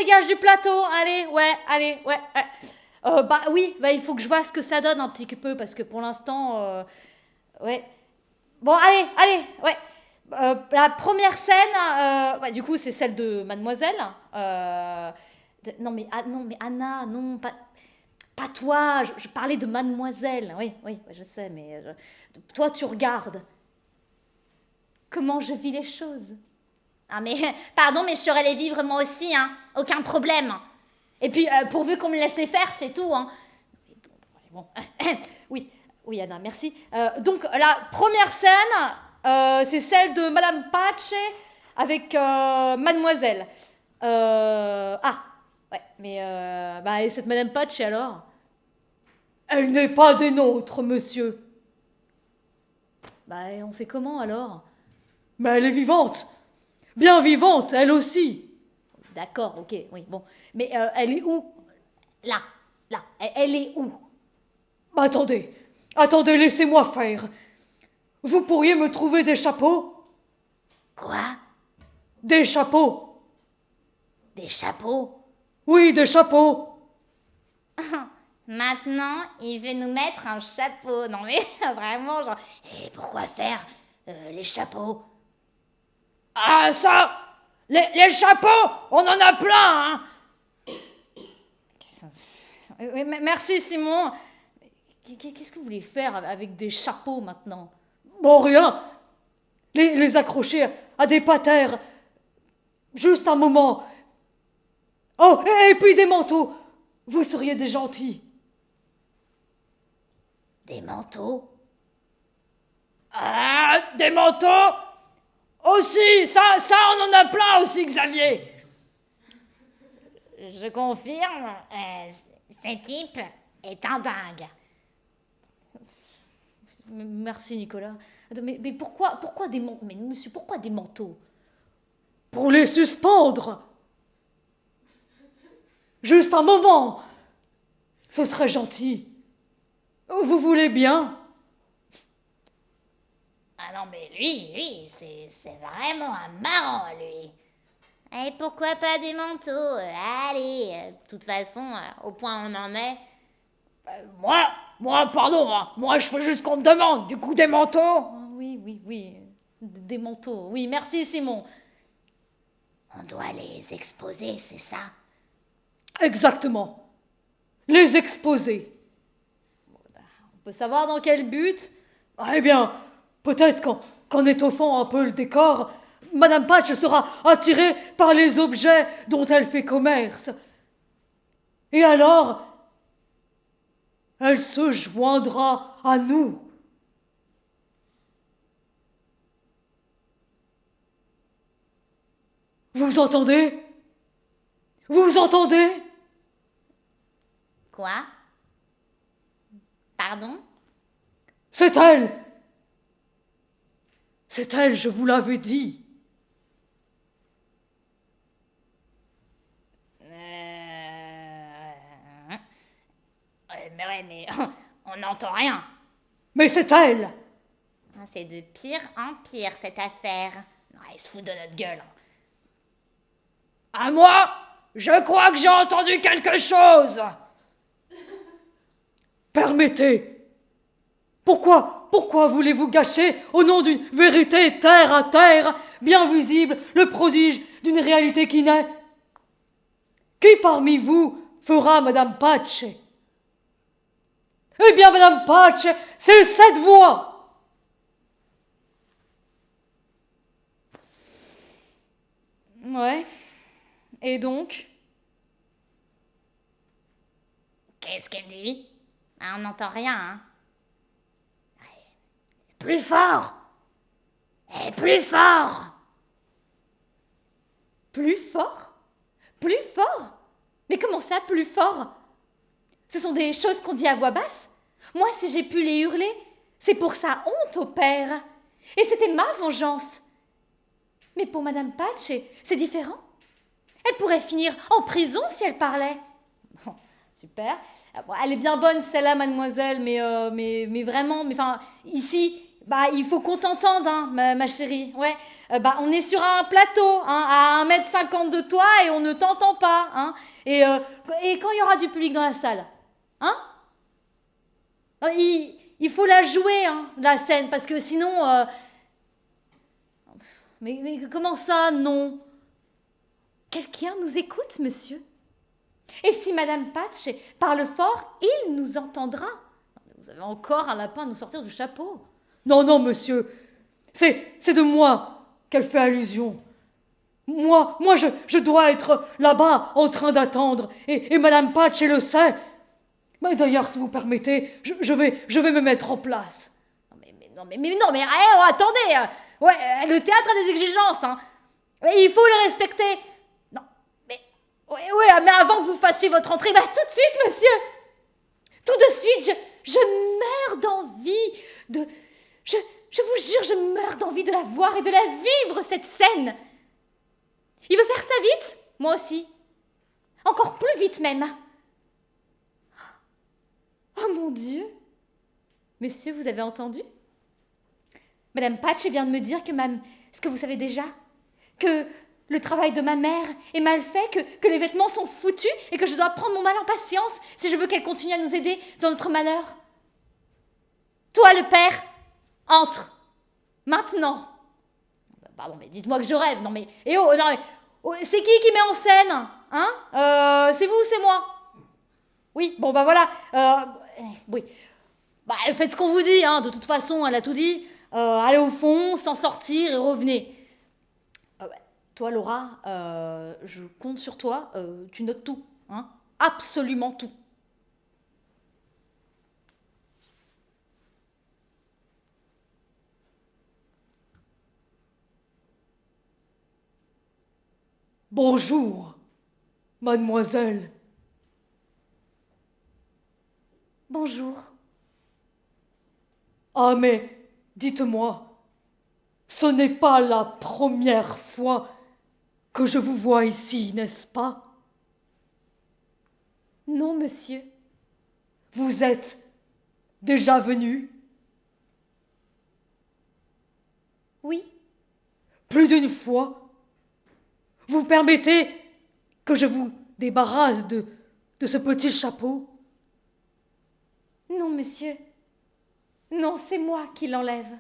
dégage du plateau. Allez, ouais. Oui, il faut que je vois ce que ça donne un petit peu, parce que pour l'instant, ouais. Bon, allez, ouais. La première scène, du coup, c'est celle de Mademoiselle. Non, mais Anna, non, pas toi. Je parlais de Mademoiselle. Oui, je sais, mais toi, tu regardes. Comment je vis les choses. Ah mais, pardon, mais je saurais les vivre moi aussi, aucun problème. Et puis, pourvu qu'on me laisse les faire, c'est tout, Bon. Oui, Anna, merci. Donc, la première scène, c'est celle de Madame Patch avec Mademoiselle. Ouais, mais et cette Madame Patch, alors? Elle n'est pas des nôtres, monsieur. On fait comment, alors? Mais elle est vivante. Bien vivante, elle aussi. D'accord, ok, oui, bon. Mais elle est où? Là. Elle est où? Attendez, laissez-moi faire. Vous pourriez me trouver des chapeaux? Quoi? Des chapeaux. Des chapeaux? Oui, des chapeaux. Maintenant, il veut nous mettre un chapeau. Non mais, vraiment, genre... Et pourquoi faire les chapeaux? Ah, ça! Les chapeaux, on en a plein, Oui, merci, Simon. Qu'est-ce que vous voulez faire avec des chapeaux, maintenant? Bon, rien. Les accrocher à des patères. Juste un moment. Oh, et puis des manteaux. Vous seriez des gentils. Des manteaux? Ah, des manteaux aussi, ça on en a plein aussi, Xavier. Je confirme, ce type est un dingue. Merci, Nicolas. Mais pourquoi des manteaux? Mais monsieur, pourquoi des manteaux? Pour les suspendre. Juste un moment. Ce serait gentil. Vous voulez bien? Ah non, mais lui, c'est vraiment un marrant, lui. Et pourquoi pas des manteaux? Allez, de toute façon, au point où on en est... Moi, pardon, moi je fais juste qu'on me demande, du coup des manteaux. Oui, des manteaux. Oui, merci, Simon. On doit les exposer, c'est ça? Exactement. Les exposer. On peut savoir dans quel but? Eh bien, peut-être qu'en étoffant un peu le décor, Madame Patch sera attirée par les objets dont elle fait commerce. Et alors, elle se joindra à nous. Vous entendez? Vous entendez? Quoi? Pardon? C'est elle! C'est elle, je vous l'avais dit. Mais on n'entend rien. Mais c'est elle! Ah, c'est de pire en pire, cette affaire. Non, elle se fout de notre gueule. À moi, je crois que j'ai entendu quelque chose. Permettez. Pourquoi voulez-vous gâcher, au nom d'une vérité terre à terre, bien visible, le prodige d'une réalité qui naît? Qui parmi vous fera Madame Patch? Eh bien, Madame Patch, c'est cette voix. Ouais. Et donc? Qu'est-ce qu'elle dit? Ah, on n'entend rien, hein. Plus fort! Et plus fort! Plus fort? Plus fort? Mais comment ça, plus fort? Ce sont des choses qu'on dit à voix basse. Moi, si j'ai pu les hurler, c'est pour sa honte au père. Et c'était ma vengeance. Mais pour Madame Patch, c'est différent. Elle pourrait finir en prison si elle parlait. Bon, super. Bon, elle est bien bonne celle-là, mademoiselle, mais vraiment, enfin, ici, il faut qu'on t'entende, hein, ma chérie. Ouais, on est sur un plateau, hein, à 1,50 m de toi et on ne t'entend pas, hein. Et quand il y aura du public dans la salle, hein, il faut la jouer, hein, la scène, parce que sinon, mais comment ça, non? Quelqu'un nous écoute, monsieur? Et si Madame Patch parle fort, il nous entendra. Vous avez encore un lapin à nous sortir du chapeau. Non, monsieur, c'est de moi qu'elle fait allusion. Moi, je dois être là-bas en train d'attendre, et Madame Patch le sait. Mais d'ailleurs, si vous permettez, je vais me mettre en place. Non, mais attendez. Ouais, le théâtre a des exigences, hein. Il faut les respecter. Non, mais mais avant que vous fassiez votre entrée, tout de suite, monsieur. Tout de suite, je meurs d'envie de... Je vous jure, je meurs d'envie de la voir et de la vivre, cette scène. Il veut faire ça vite, moi aussi. Encore plus vite même. Oh mon Dieu. Monsieur, vous avez entendu? Madame Patch vient de me dire ce que vous savez déjà, que le travail de ma mère est mal fait, que les vêtements sont foutus et que je dois prendre mon mal en patience si je veux qu'elle continue à nous aider dans notre malheur. Toi, le père, entre. Maintenant. Pardon, mais dites-moi que je rêve. Non, mais... c'est qui met en scène? Hein? C'est vous ou c'est moi? Oui, bon, voilà. Oui. Faites ce qu'on vous dit, hein. De toute façon, elle a tout dit. Allez au fond, s'en sortir et revenez. Toi, Laura, je compte sur toi. Tu notes tout, hein? Absolument tout. Bonjour, mademoiselle. Bonjour. Ah, mais dites-moi, ce n'est pas la première fois que je vous vois ici, n'est-ce pas? Non, monsieur. Vous êtes déjà venu? Oui. Plus d'une fois? Vous permettez que je vous débarrasse de ce petit chapeau? Non, monsieur. Non, c'est moi qui l'enlève.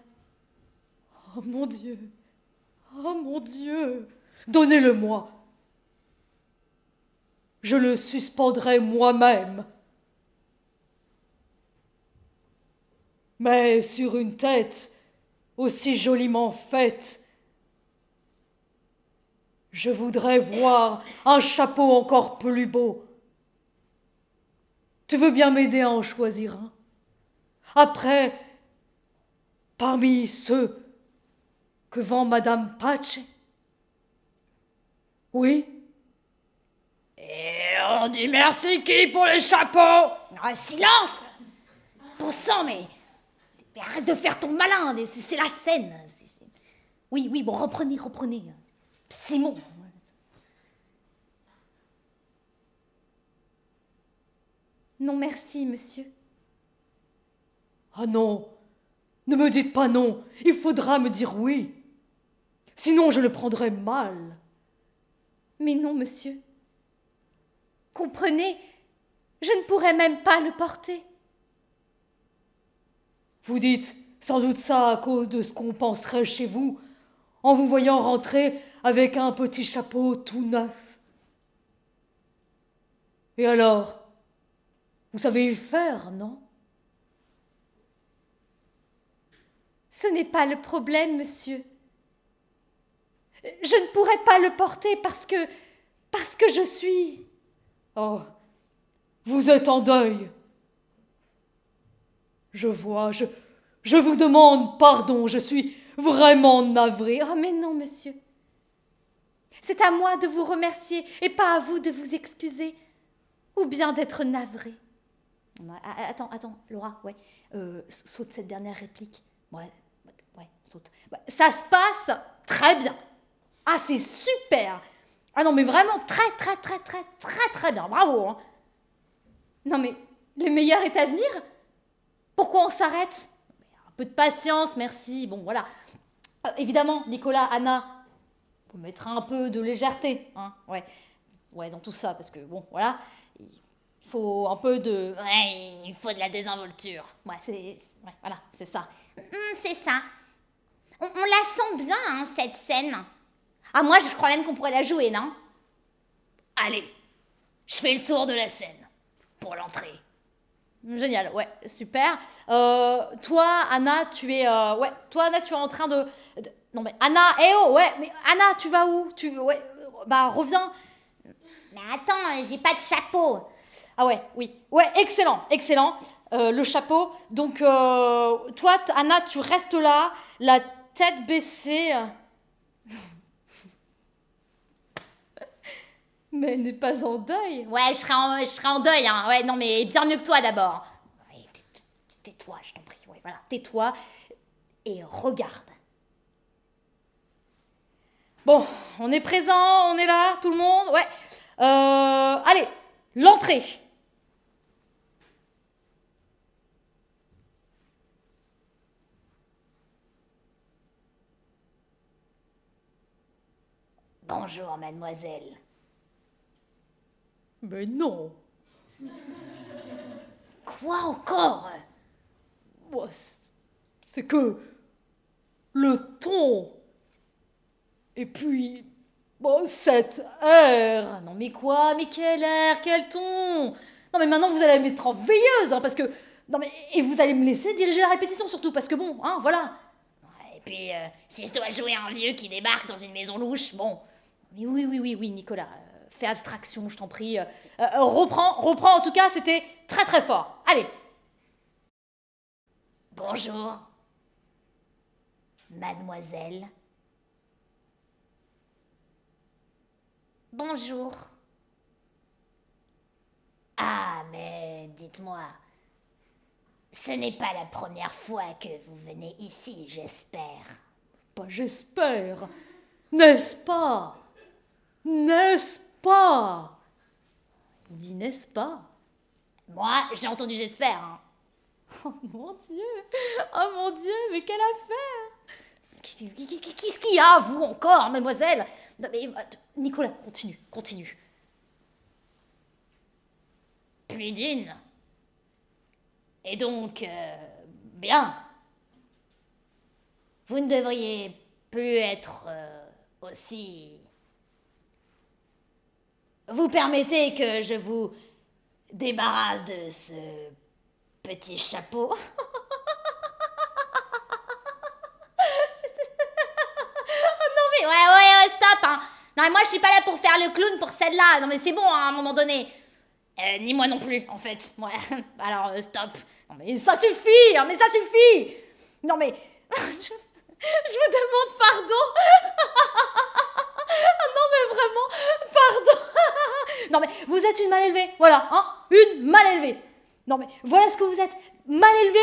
Oh mon Dieu! Oh mon Dieu! Donnez-le-moi. Je le suspendrai moi-même. Mais sur une tête aussi joliment faite, je voudrais voir un chapeau encore plus beau. Tu veux bien m'aider à en choisir un? Après, parmi ceux que vend Madame Patch? Oui? Et on dit merci qui pour les chapeaux? Ah, silence! Bon sang, mais arrête de faire ton malin, c'est la scène. Oui, bon, reprenez. C'est bon. Non, merci, monsieur. Ah non, ne me dites pas non, il faudra me dire oui. Sinon je le prendrai mal. Mais non, monsieur. Comprenez, je ne pourrais même pas le porter. Vous dites sans doute ça à cause de ce qu'on penserait chez vous, en vous voyant rentrer avec un petit chapeau tout neuf. Et alors, vous savez y faire, non? Ce n'est pas le problème, monsieur. Je ne pourrais pas le porter parce que je suis... Oh, vous êtes en deuil. Je vois, je vous demande pardon, je suis vraiment navrée. Oh, mais non, monsieur. C'est à moi de vous remercier et pas à vous de vous excuser ou bien d'être navré. Attends, Laura, ouais, saute cette dernière réplique. Ouais, saute. Ça se passe très bien. Ah, c'est super. Ah non, mais vraiment très bien. Bravo. Hein. Non, mais le meilleur est à venir. Pourquoi on s'arrête? Un peu de patience, merci. Bon, voilà. Évidemment, Nicolas, Anna, faut mettre un peu de légèreté. Hein, ouais, dans tout ça, parce que, bon, voilà, il faut un peu de... Ouais, il faut de la désinvolture. Voilà, c'est ça. C'est ça. On la sent bien, hein, cette scène. Ah, moi, je crois même qu'on pourrait la jouer, non? Allez, je fais le tour de la scène pour l'entrée. Génial, ouais, super. Toi, Anna, tu es en train de... Non, mais Anna, ouais, mais Anna, tu vas où? Reviens. Mais attends, j'ai pas de chapeau. Ah ouais, oui. Ouais, excellent. Le chapeau. Donc, toi, Anna, tu restes là, la tête baissée. Mais elle n'est pas en deuil. Ouais, je serai en deuil, hein. Ouais, non, mais bien mieux que toi d'abord. Ouais, tais-toi, je t'en prie. Ouais, voilà, tais-toi et regarde. Bon, on est présent, on est là, tout le monde. Ouais. Allez, l'entrée. Bonjour, mademoiselle. Mais non. Quoi encore? Moi, c'est que le ton. Et puis, cet air. Ah non, mais quoi? Mais quel air? Quel ton? Non, mais maintenant, vous allez me mettre en veilleuse, hein, parce que... Non, mais... Et vous allez me laisser diriger la répétition, surtout, parce que bon, hein, voilà. Et puis, si je dois jouer un vieux qui débarque dans une maison louche, bon... Mais oui, Nicolas, fais abstraction, je t'en prie. Reprends, en tout cas, c'était très fort. Allez. Bonjour, mademoiselle. Bonjour. Ah, mais dites-moi, ce n'est pas la première fois que vous venez ici, j'espère. Pas j'espère. N'est-ce pas? N'est-ce pas? Il dit n'est-ce pas? Moi, j'ai entendu j'espère, hein. Oh mon Dieu, mais quelle affaire! Qu'est-ce qu'il y a, vous, encore, mademoiselle? Non, mais, Nicolas, continue. Plus d'une. Et donc, bien. Vous ne devriez plus être aussi... Vous permettez que je vous débarrasse de ce petit chapeau? Non, mais ouais, stop, hein. Non, mais moi, je suis pas là pour faire le clown pour celle-là. Non, mais c'est bon, hein, à un moment donné. Ni moi non plus, en fait. Ouais. Alors, stop. Non, mais ça suffit, hein, Non, mais... je vous demande pardon. Non, mais vraiment, pardon. Non mais vous êtes une mal élevée, voilà, hein, une mal élevée. Non mais voilà ce que vous êtes, mal élevée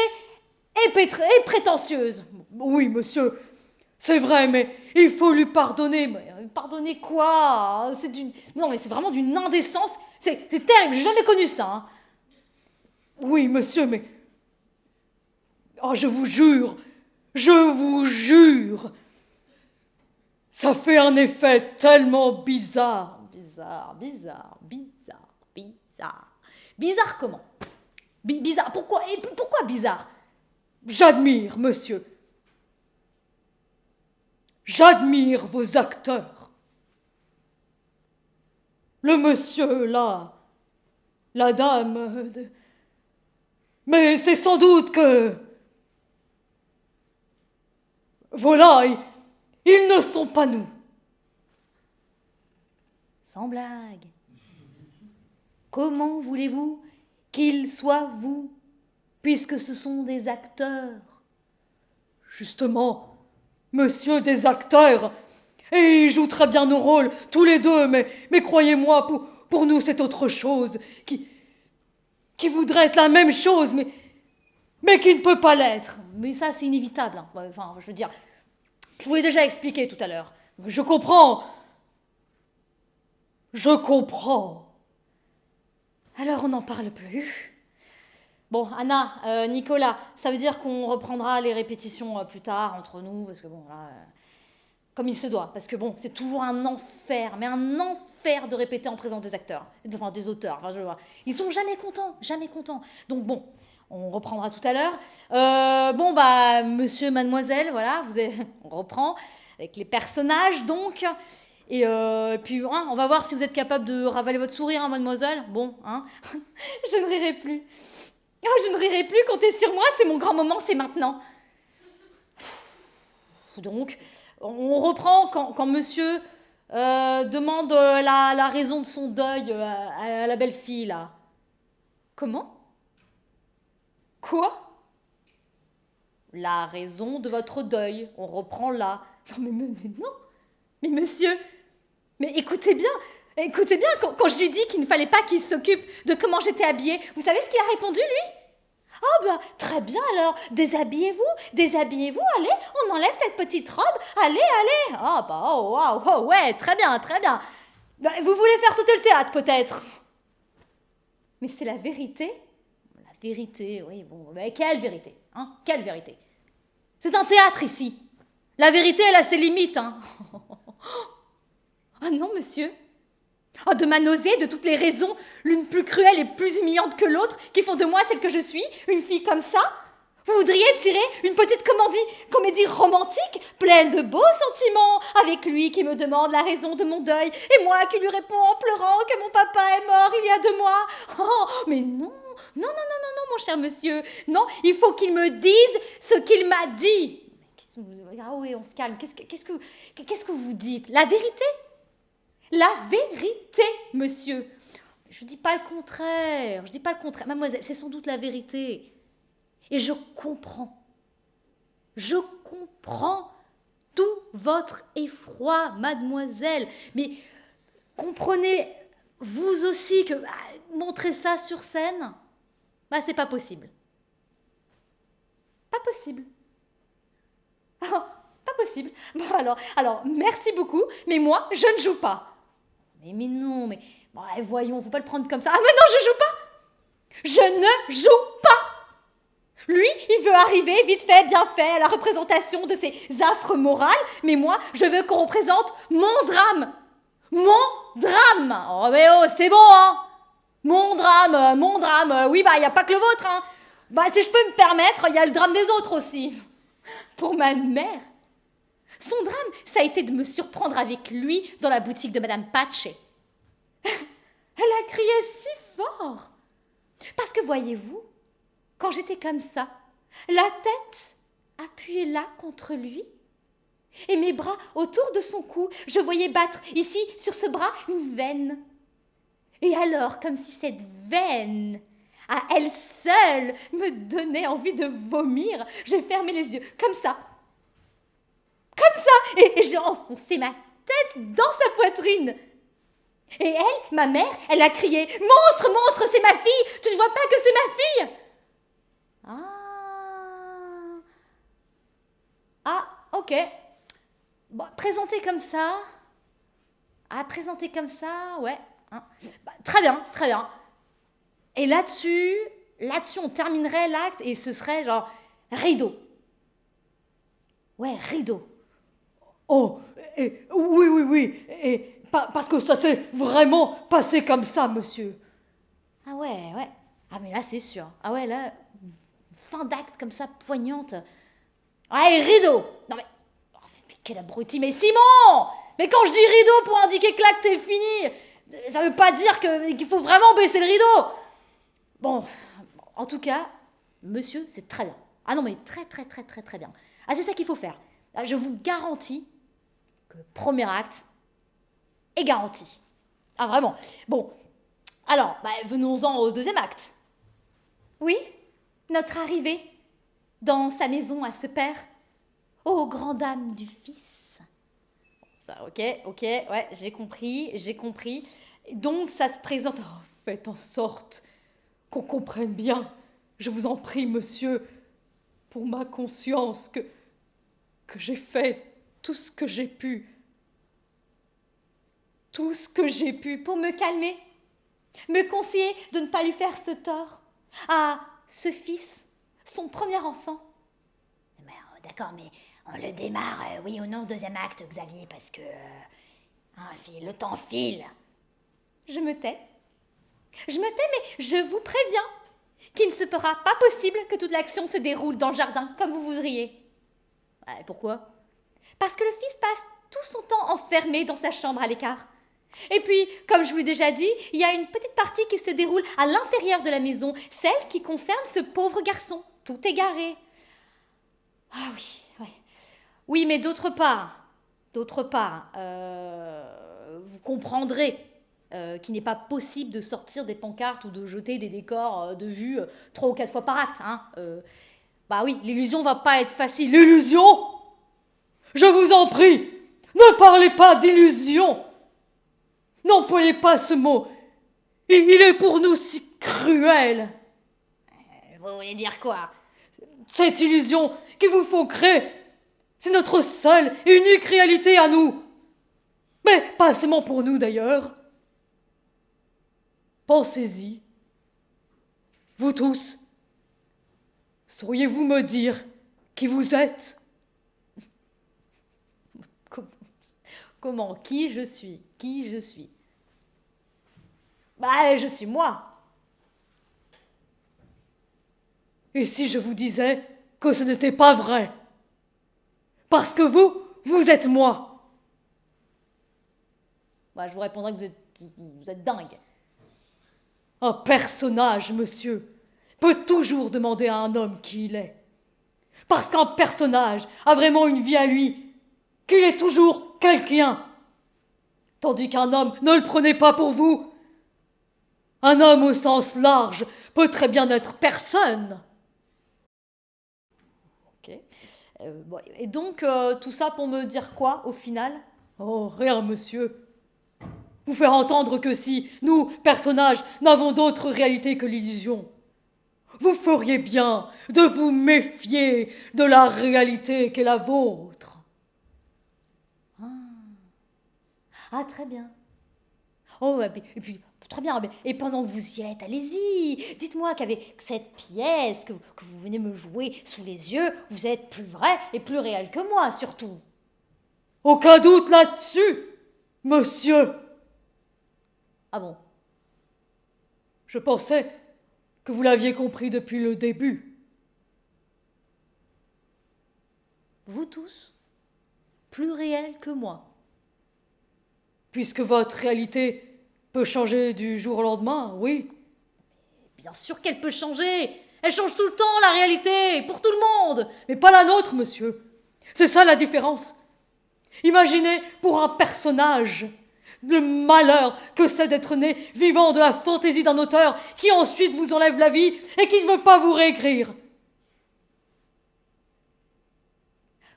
et prétentieuse. Oui, monsieur, c'est vrai, mais il faut lui pardonner. Mais, pardonnez quoi? Non mais c'est vraiment d'une indécence, c'est terrible, j'ai jamais connu ça. Hein. Oui, monsieur, mais... Oh, je vous jure, ça fait un effet tellement bizarre. Bizarre comment? Bizarre, pourquoi bizarre? J'admire, monsieur. J'admire vos acteurs. Le monsieur, là, la dame... Mais c'est sans doute que... Voilà, ils ne sont pas nous. Sans blague. Comment voulez-vous qu'ils soient vous, puisque ce sont des acteurs? Justement, monsieur, des acteurs. Et ils jouent très bien nos rôles, tous les deux, mais croyez-moi, pour nous, c'est autre chose, qui voudrait être la même chose, mais qui ne peut pas l'être. Mais ça, c'est inévitable. Hein. Enfin, je veux dire, je vous l'ai déjà expliqué tout à l'heure. Je comprends. Alors, on n'en parle plus. Bon, Anna, Nicolas, ça veut dire qu'on reprendra les répétitions plus tard, entre nous, parce que bon, là, comme il se doit. Parce que bon, c'est toujours un enfer, mais un enfer de répéter en présence des acteurs, enfin des auteurs. Enfin, je vois. Ils sont jamais contents. Donc bon, on reprendra tout à l'heure. Bon, bah, monsieur, mademoiselle, voilà, on reprend avec les personnages, donc. Et puis, hein, on va voir si vous êtes capable de ravaler votre sourire, hein, mademoiselle. Bon, hein. Je ne rirai plus. Oh, je ne rirai plus, comptez sur moi, c'est mon grand moment, c'est maintenant. Donc, on reprend quand monsieur demande la raison de son deuil à la belle fille, là. Comment? Quoi? La raison de votre deuil, on reprend là. Non, mais non. Mais monsieur, mais écoutez bien quand je lui dis qu'il ne fallait pas qu'il s'occupe de comment j'étais habillée. Vous savez ce qu'il a répondu, lui? Ah ben, très bien alors, déshabillez-vous, allez, on enlève cette petite robe, allez. Ah bah, oh, ouais, très bien. Bah, vous voulez faire sauter le théâtre, peut-être? Mais c'est la vérité. La vérité, oui, bon, mais quelle vérité, hein? Quelle vérité? C'est un théâtre, ici. La vérité, elle a ses limites, hein. Ah non, monsieur. Oh, de ma nausée, de toutes les raisons, l'une plus cruelle et plus humiliante que l'autre, qui font de moi celle que je suis, une fille comme ça? Vous voudriez tirer une petite comédie romantique, pleine de beaux sentiments, avec lui qui me demande la raison de mon deuil, et moi qui lui réponds en pleurant que mon papa est mort il y a 2 mois? Oh, mais non, mon cher monsieur, non, il faut qu'il me dise ce qu'il m'a dit. Ah oui, on se calme, qu'est-ce que vous dites? La vérité? La vérité, monsieur. Je dis pas le contraire. Mademoiselle, c'est sans doute la vérité. Et je comprends tout votre effroi, mademoiselle. Mais comprenez, vous aussi, que montrer ça sur scène, c'est pas possible. Pas possible. Oh, pas possible. Bon, alors, merci beaucoup, mais moi, je ne joue pas. Mais non, mais... Bon, voyons, faut pas le prendre comme ça. Ah, mais non, je joue pas. Je ne joue pas. Lui, il veut arriver vite fait, bien fait, à la représentation de ses affres morales, mais moi, je veux qu'on représente mon drame. Oh, mais oh, c'est bon, hein. Mon drame. Oui, il n'y a pas que le vôtre, hein. Si je peux me permettre, il y a le drame des autres aussi. Pour ma mère, son drame, ça a été de me surprendre avec lui dans la boutique de Madame Patchet. Elle a crié si fort. Parce que voyez-vous, quand j'étais comme ça, la tête appuyée là contre lui, et mes bras autour de son cou, je voyais battre ici, sur ce bras, une veine. Et alors, comme si cette veine, à elle seule, me donnait envie de vomir, j'ai fermé les yeux, comme ça, et j'ai enfoncé ma tête dans sa poitrine. Et elle, ma mère, elle a crié « Monstre, monstre, c'est ma fille! Tu ne vois pas que c'est ma fille !» Ah, ok. Bon, présenter comme ça. Présenter comme ça, ouais. Hein. Très bien, très bien. Et là-dessus, on terminerait l'acte et ce serait genre rideau. Ouais, rideau. Oh, oui, et parce que ça s'est vraiment passé comme ça, monsieur. Ah ouais. Ah mais là, c'est sûr. Ah ouais, là, fin d'acte comme ça, poignante. Ouais, rideau. Non mais quel abruti, mais Simon! Mais quand je dis rideau pour indiquer que l'acte est fini, ça veut pas dire qu'il faut vraiment baisser le rideau. Bon, en tout cas, monsieur, c'est très bien. Ah non, mais très bien. Ah, c'est ça qu'il faut faire. Je vous garantis que le premier acte est garanti. Ah, vraiment. Bon, alors, venons-en au deuxième acte. Oui, notre arrivée dans sa maison à ce père, aux grandes dames du fils. Ça, ok, ouais, j'ai compris. Donc, ça se présente... Oh, faites en sorte qu'on comprenne bien, je vous en prie, monsieur, pour ma conscience, que j'ai fait tout ce que j'ai pu. Tout ce que j'ai pu pour me calmer, me conseiller de ne pas lui faire ce tort à ce fils, son premier enfant. D'accord, mais on le démarre, oui ou non, ce deuxième acte, Xavier, parce que... le temps file. Je me tais, mais je vous préviens qu'il ne se sera pas possible que toute l'action se déroule dans le jardin comme vous voudriez. Pourquoi ? Parce que le fils passe tout son temps enfermé dans sa chambre à l'écart. Et puis, comme je vous l'ai déjà dit, il y a une petite partie qui se déroule à l'intérieur de la maison, celle qui concerne ce pauvre garçon, tout égaré. Ah oui. Oui, mais d'autre part, vous comprendrez qu'il n'est pas possible de sortir des pancartes ou de jeter des décors de vue 3 ou 4 fois par acte. Oui, l'illusion va pas être facile. L'illusion ? Je vous en prie, ne parlez pas d'illusion. N'employez pas ce mot. Il est pour nous si cruel. Vous voulez dire quoi ? Cette illusion qu'il vous faut créer, c'est notre seule et unique réalité à nous. Mais pas seulement pour nous d'ailleurs. Pensez-y. Vous tous, sauriez-vous me dire qui vous êtes ? Comment ? Qui je suis ? Je suis moi. Et si je vous disais que ce n'était pas vrai ? Parce que vous êtes moi. Je vous répondrai que vous êtes dingue. Un personnage, monsieur, peut toujours demander à un homme qui il est. Parce qu'un personnage a vraiment une vie à lui, qu'il est toujours quelqu'un. Tandis qu'un homme, ne le prenez pas pour vous. Un homme au sens large peut très bien être personne. Ok. Et donc, tout ça pour me dire quoi, au final ? Oh, rien, monsieur. Vous faire entendre que si, nous, personnages, n'avons d'autre réalité que l'illusion, vous feriez bien de vous méfier de la réalité qu'est la vôtre. Ah, très bien. Oh, et puis très bien. Et pendant que vous y êtes, allez-y. Dites-moi qu'avec cette pièce que vous venez me jouer sous les yeux, vous êtes plus vrai et plus réel que moi, surtout. Aucun doute là-dessus, monsieur. Ah bon ? Je pensais que vous l'aviez compris depuis le début. Vous tous, plus réels que moi. Puisque votre réalité peut changer du jour au lendemain, oui. Bien sûr qu'elle peut changer. Elle change tout le temps, la réalité, pour tout le monde. Mais pas la nôtre, monsieur. C'est ça la différence. Imaginez pour un personnage le malheur que c'est d'être né vivant de la fantaisie d'un auteur qui ensuite vous enlève la vie et qui ne veut pas vous réécrire.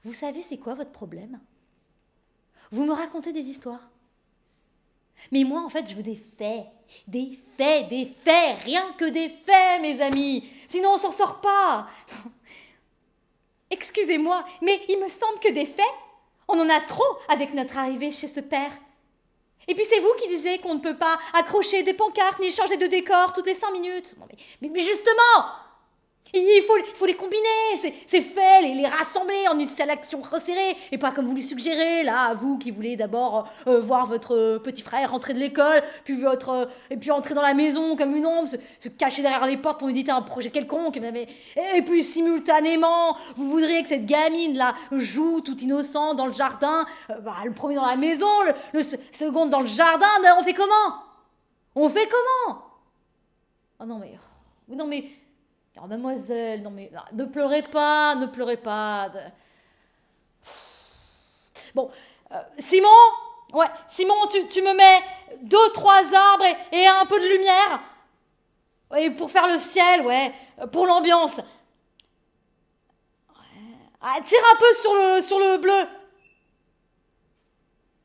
Vous savez c'est quoi votre problème ? Vous me racontez des histoires. Mais moi, en fait, je veux des faits. Des faits, des faits. Rien que des faits, mes amis. Sinon, on s'en sort pas. Excusez-moi, mais il me semble que des faits, on en a trop avec notre arrivée chez ce père. Et puis c'est vous qui disiez qu'on ne peut pas accrocher des pancartes ni changer de décor toutes les 5 minutes. Non, mais justement, il faut les combiner, ces faits, les rassembler en une seule action resserrée, et pas comme vous le suggérez, là, vous qui voulez d'abord voir votre petit frère rentrer de l'école, et puis entrer dans la maison comme une ombre, se cacher derrière les portes pour méditer un projet quelconque, et puis simultanément, vous voudriez que cette gamine-là joue toute innocente dans le jardin, le premier dans la maison, le second dans le jardin, on fait comment? Oh non mais... Oh, mademoiselle, non mais ne pleurez pas. Bon, Simon, tu me mets 2-3 arbres et un peu de lumière. Et pour faire le ciel, pour l'ambiance. Tire un peu sur le bleu.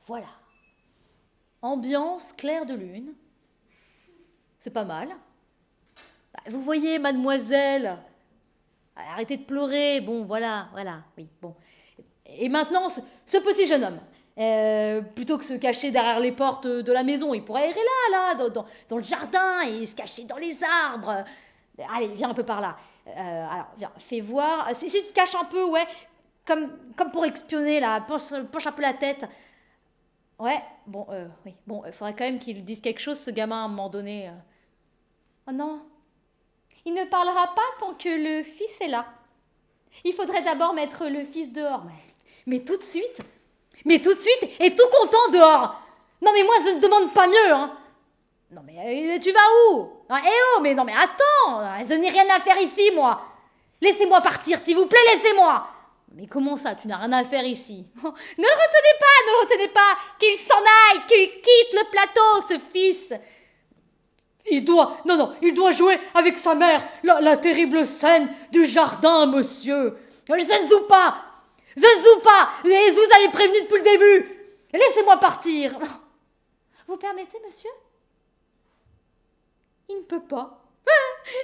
Voilà. Ambiance claire de lune. C'est pas mal. Vous voyez, mademoiselle, arrêtez de pleurer, bon, voilà, oui, bon. Et maintenant, ce petit jeune homme, plutôt que se cacher derrière les portes de la maison, il pourrait errer là, dans le jardin, et se cacher dans les arbres. Allez, viens un peu par là. Alors, viens, fais voir. Si tu te caches un peu, comme pour espionner, là, penche un peu la tête. Oui, il faudrait quand même qu'il dise quelque chose, ce gamin, à un moment donné. Oh non. Il ne parlera pas tant que le fils est là. Il faudrait d'abord mettre le fils dehors. Mais tout de suite, et tout content dehors. Non mais moi, je ne demande pas mieux, hein. Non mais tu vas où? Mais non mais attends, je n'ai rien à faire ici, moi. Laissez-moi partir, s'il vous plaît, laissez-moi. Mais comment ça, tu n'as rien à faire ici? Ne le retenez pas, qu'il s'en aille, qu'il quitte le plateau, ce fils. Il doit jouer avec sa mère la terrible scène du jardin, monsieur. Je ne joue pas. Et vous avez prévenu depuis le début. Laissez-moi partir. Vous permettez, monsieur? Il ne peut pas.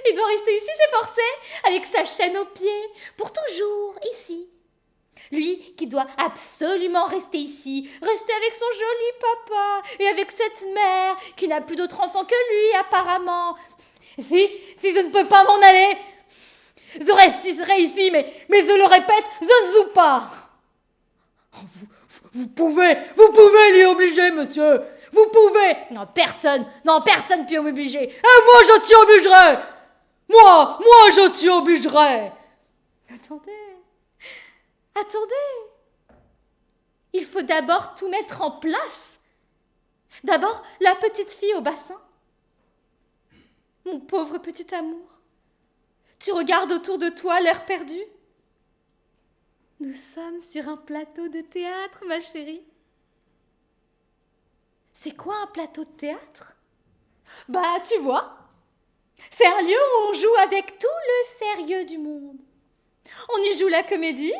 Il doit rester ici, c'est forcé, avec sa chaîne aux pieds, pour toujours, ici. Lui qui doit absolument rester ici, rester avec son joli papa et avec cette mère qui n'a plus d'autre enfant que lui apparemment. Si je ne peux pas m'en aller, je resterai ici, mais je le répète, je ne joue pas. Vous pouvez l'y obliger, monsieur. Vous pouvez. Non, personne ne peut m'obliger. Et moi, je t'y obligerai. Moi, je t'y obligerai. Attendez. Il faut d'abord tout mettre en place. D'abord, la petite fille au bassin. Mon pauvre petit amour, tu regardes autour de toi l'air perdu. Nous sommes sur un plateau de théâtre, ma chérie. C'est quoi un plateau de théâtre? Tu vois, c'est un lieu où on joue avec tout le sérieux du monde. On y joue la comédie,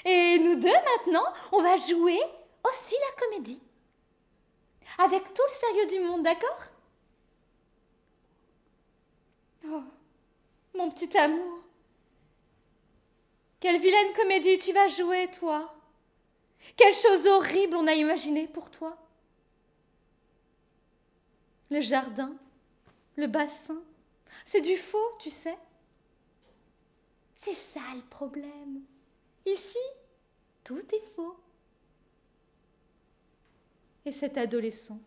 et nous deux, maintenant, on va jouer aussi la comédie. Avec tout le sérieux du monde, d'accord? Oh, mon petit amour. Quelle vilaine comédie tu vas jouer, toi? Quelle chose horrible on a imaginée pour toi? Le jardin, le bassin, c'est du faux, tu sais. C'est ça le problème. Ici, tout est faux. Et cet adolescent,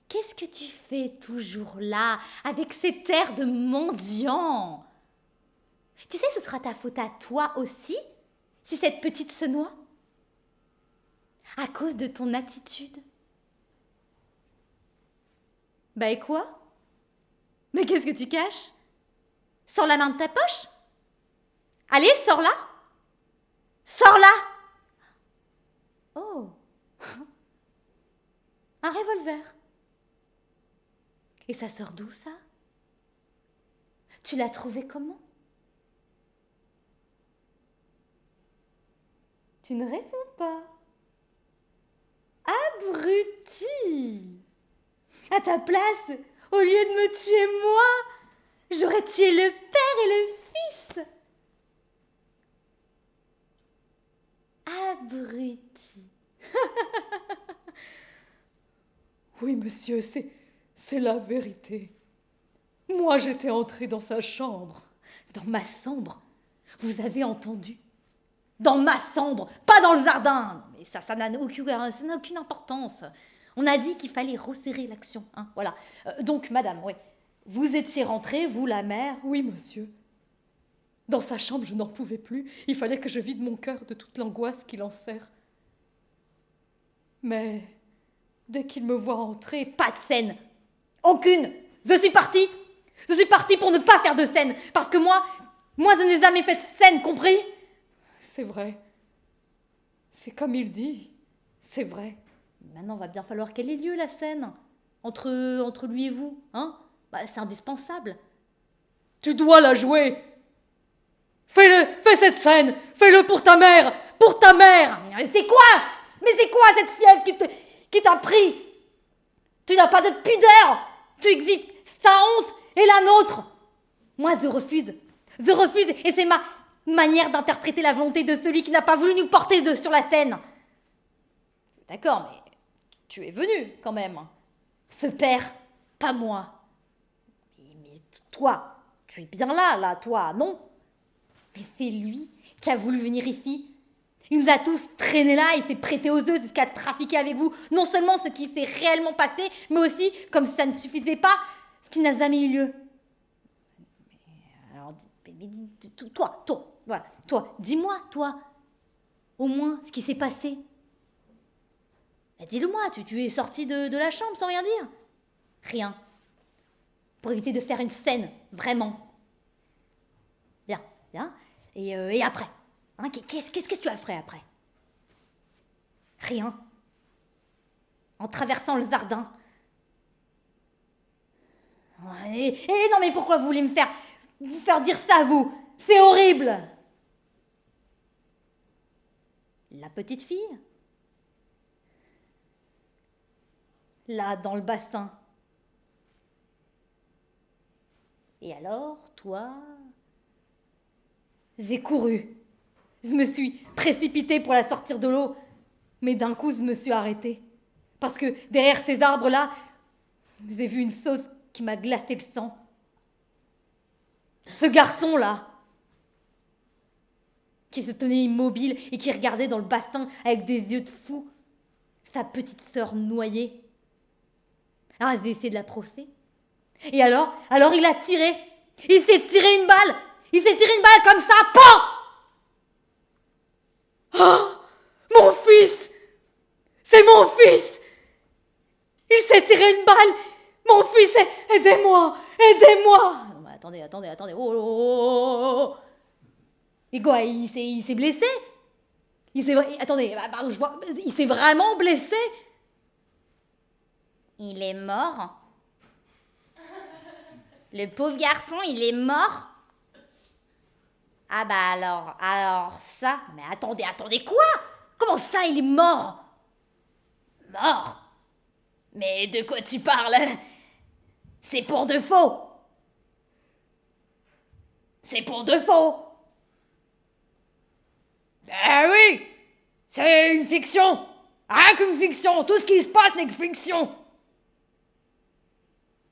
qu'est-ce que tu fais toujours là, avec cet air de mendiant? Tu sais, ce sera ta faute à toi aussi, si cette petite se noie. À cause de ton attitude. Et quoi? Mais qu'est-ce que tu caches? Sors la main de ta poche. Allez, sors là. Sors là. Oh. Un revolver. Et ça sort d'où, ça? Tu l'as trouvé comment? Tu ne réponds pas. à ta place, au lieu de me tuer moi, j'aurais tué le père et le fils. Abruti. Oui, monsieur, c'est la vérité. Moi, j'étais entrée dans sa chambre. Dans ma chambre, vous avez entendu? Dans ma chambre, pas dans le jardin. Mais ça n'a aucune importance. On a dit qu'il fallait resserrer l'action. Hein, voilà. Donc, madame, oui, vous étiez rentrée, vous, la mère. Oui, monsieur. Dans sa chambre, je n'en pouvais plus. Il fallait que je vide mon cœur de toute l'angoisse qui l'enserre. Mais dès qu'il me voit entrer, pas de scène. Aucune. Je suis partie. Je suis partie pour ne pas faire de scène. Parce que moi, je n'ai jamais fait de scène, compris? C'est vrai. C'est comme il dit. C'est vrai. Maintenant, va bien falloir qu'elle ait lieu, la scène. Entre lui et vous, hein? C'est indispensable. Tu dois la jouer. Fais cette scène. Fais-le pour ta mère. Pour ta mère. Mais c'est quoi cette fièvre qui t'a pris? Tu n'as pas de pudeur. Tu existes sa honte et la nôtre. Moi, je refuse. Et c'est ma manière d'interpréter la volonté de celui qui n'a pas voulu nous porter sur la scène. D'accord, mais tu es venu quand même. Ce père, pas moi. Mais toi, tu es bien là, toi, non? Mais c'est lui qui a voulu venir ici. Il nous a tous traînés là, il s'est prêté aux œufs jusqu'à trafiquer avec vous. Non seulement ce qui s'est réellement passé, mais aussi, comme si ça ne suffisait pas, ce qui n'a jamais eu lieu. Alors, toi, dis-moi, toi, au moins, ce qui s'est passé. Dis-le-moi, tu es sorti de la chambre sans rien dire? Rien. Pour éviter de faire une scène, vraiment. Bien. Et après, hein, qu'est-ce que tu as fait après? Rien. En traversant le jardin. Et non, mais pourquoi vous voulez vous faire dire ça, vous? C'est horrible. La petite fille? Là, dans le bassin. Et alors, toi? J'ai couru. Je me suis précipitée pour la sortir de l'eau. Mais d'un coup, je me suis arrêtée. Parce que derrière ces arbres-là, j'ai vu une chose qui m'a glacé le sang. Ce garçon-là, qui se tenait immobile et qui regardait dans le bassin avec des yeux de fou, sa petite sœur noyée. Alors j'ai essayé de la brosser. Et alors il a tiré. Il s'est tiré une balle. Comme ça, pan! Oh, mon fils! C'est mon fils! Il s'est tiré une balle! Mon fils, aidez-moi! Non, mais attendez. Oh. Et quoi, il s'est blessé? Attendez, pardon, je vois. Il s'est vraiment blessé? Il est mort? Le pauvre garçon, il est mort? Ah bah alors ça... Mais attendez, quoi? Comment ça, il est mort? Mort? Mais de quoi tu parles? C'est pour de faux. Ben oui! C'est une fiction! Rien qu'une fiction! Tout ce qui se passe n'est que fiction!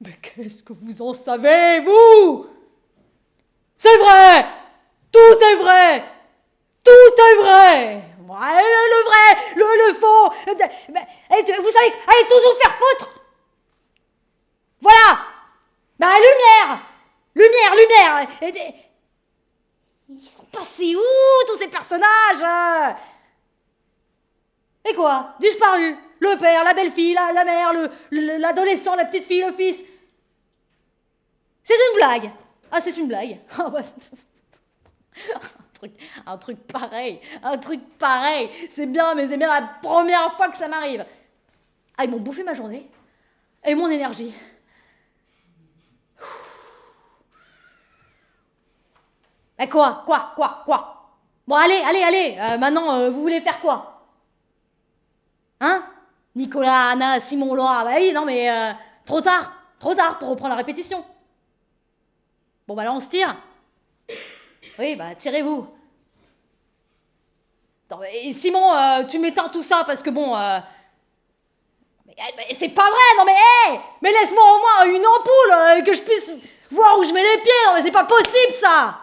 Mais qu'est-ce que vous en savez, vous? C'est vrai! Tout est vrai! Ouais, le vrai, le faux. Vous savez, allez tous vous faire foutre. Voilà. Lumière. Ils sont passés où, tous ces personnages? Et quoi? Disparu. Le père, la belle-fille, la mère, l'adolescent, la petite fille, le fils. C'est une blague. Ah, c'est une blague. Un truc pareil. C'est bien, mais c'est bien la première fois que ça m'arrive. Ah, ils m'ont bouffé ma journée. Et mon énergie. Mais quoi? Bon, allez. Maintenant, vous voulez faire quoi? Hein? Nicolas, Anna, Simon, Laura. Bah oui, non, mais... Trop tard pour reprendre la répétition. Bon bah là on se tire. Oui bah tirez-vous. Non, mais Simon, tu m'éteins tout ça parce que bon... Mais c'est pas vrai, non mais hé, mais laisse-moi au moins une ampoule, que je puisse voir où je mets les pieds, non mais c'est pas possible ça.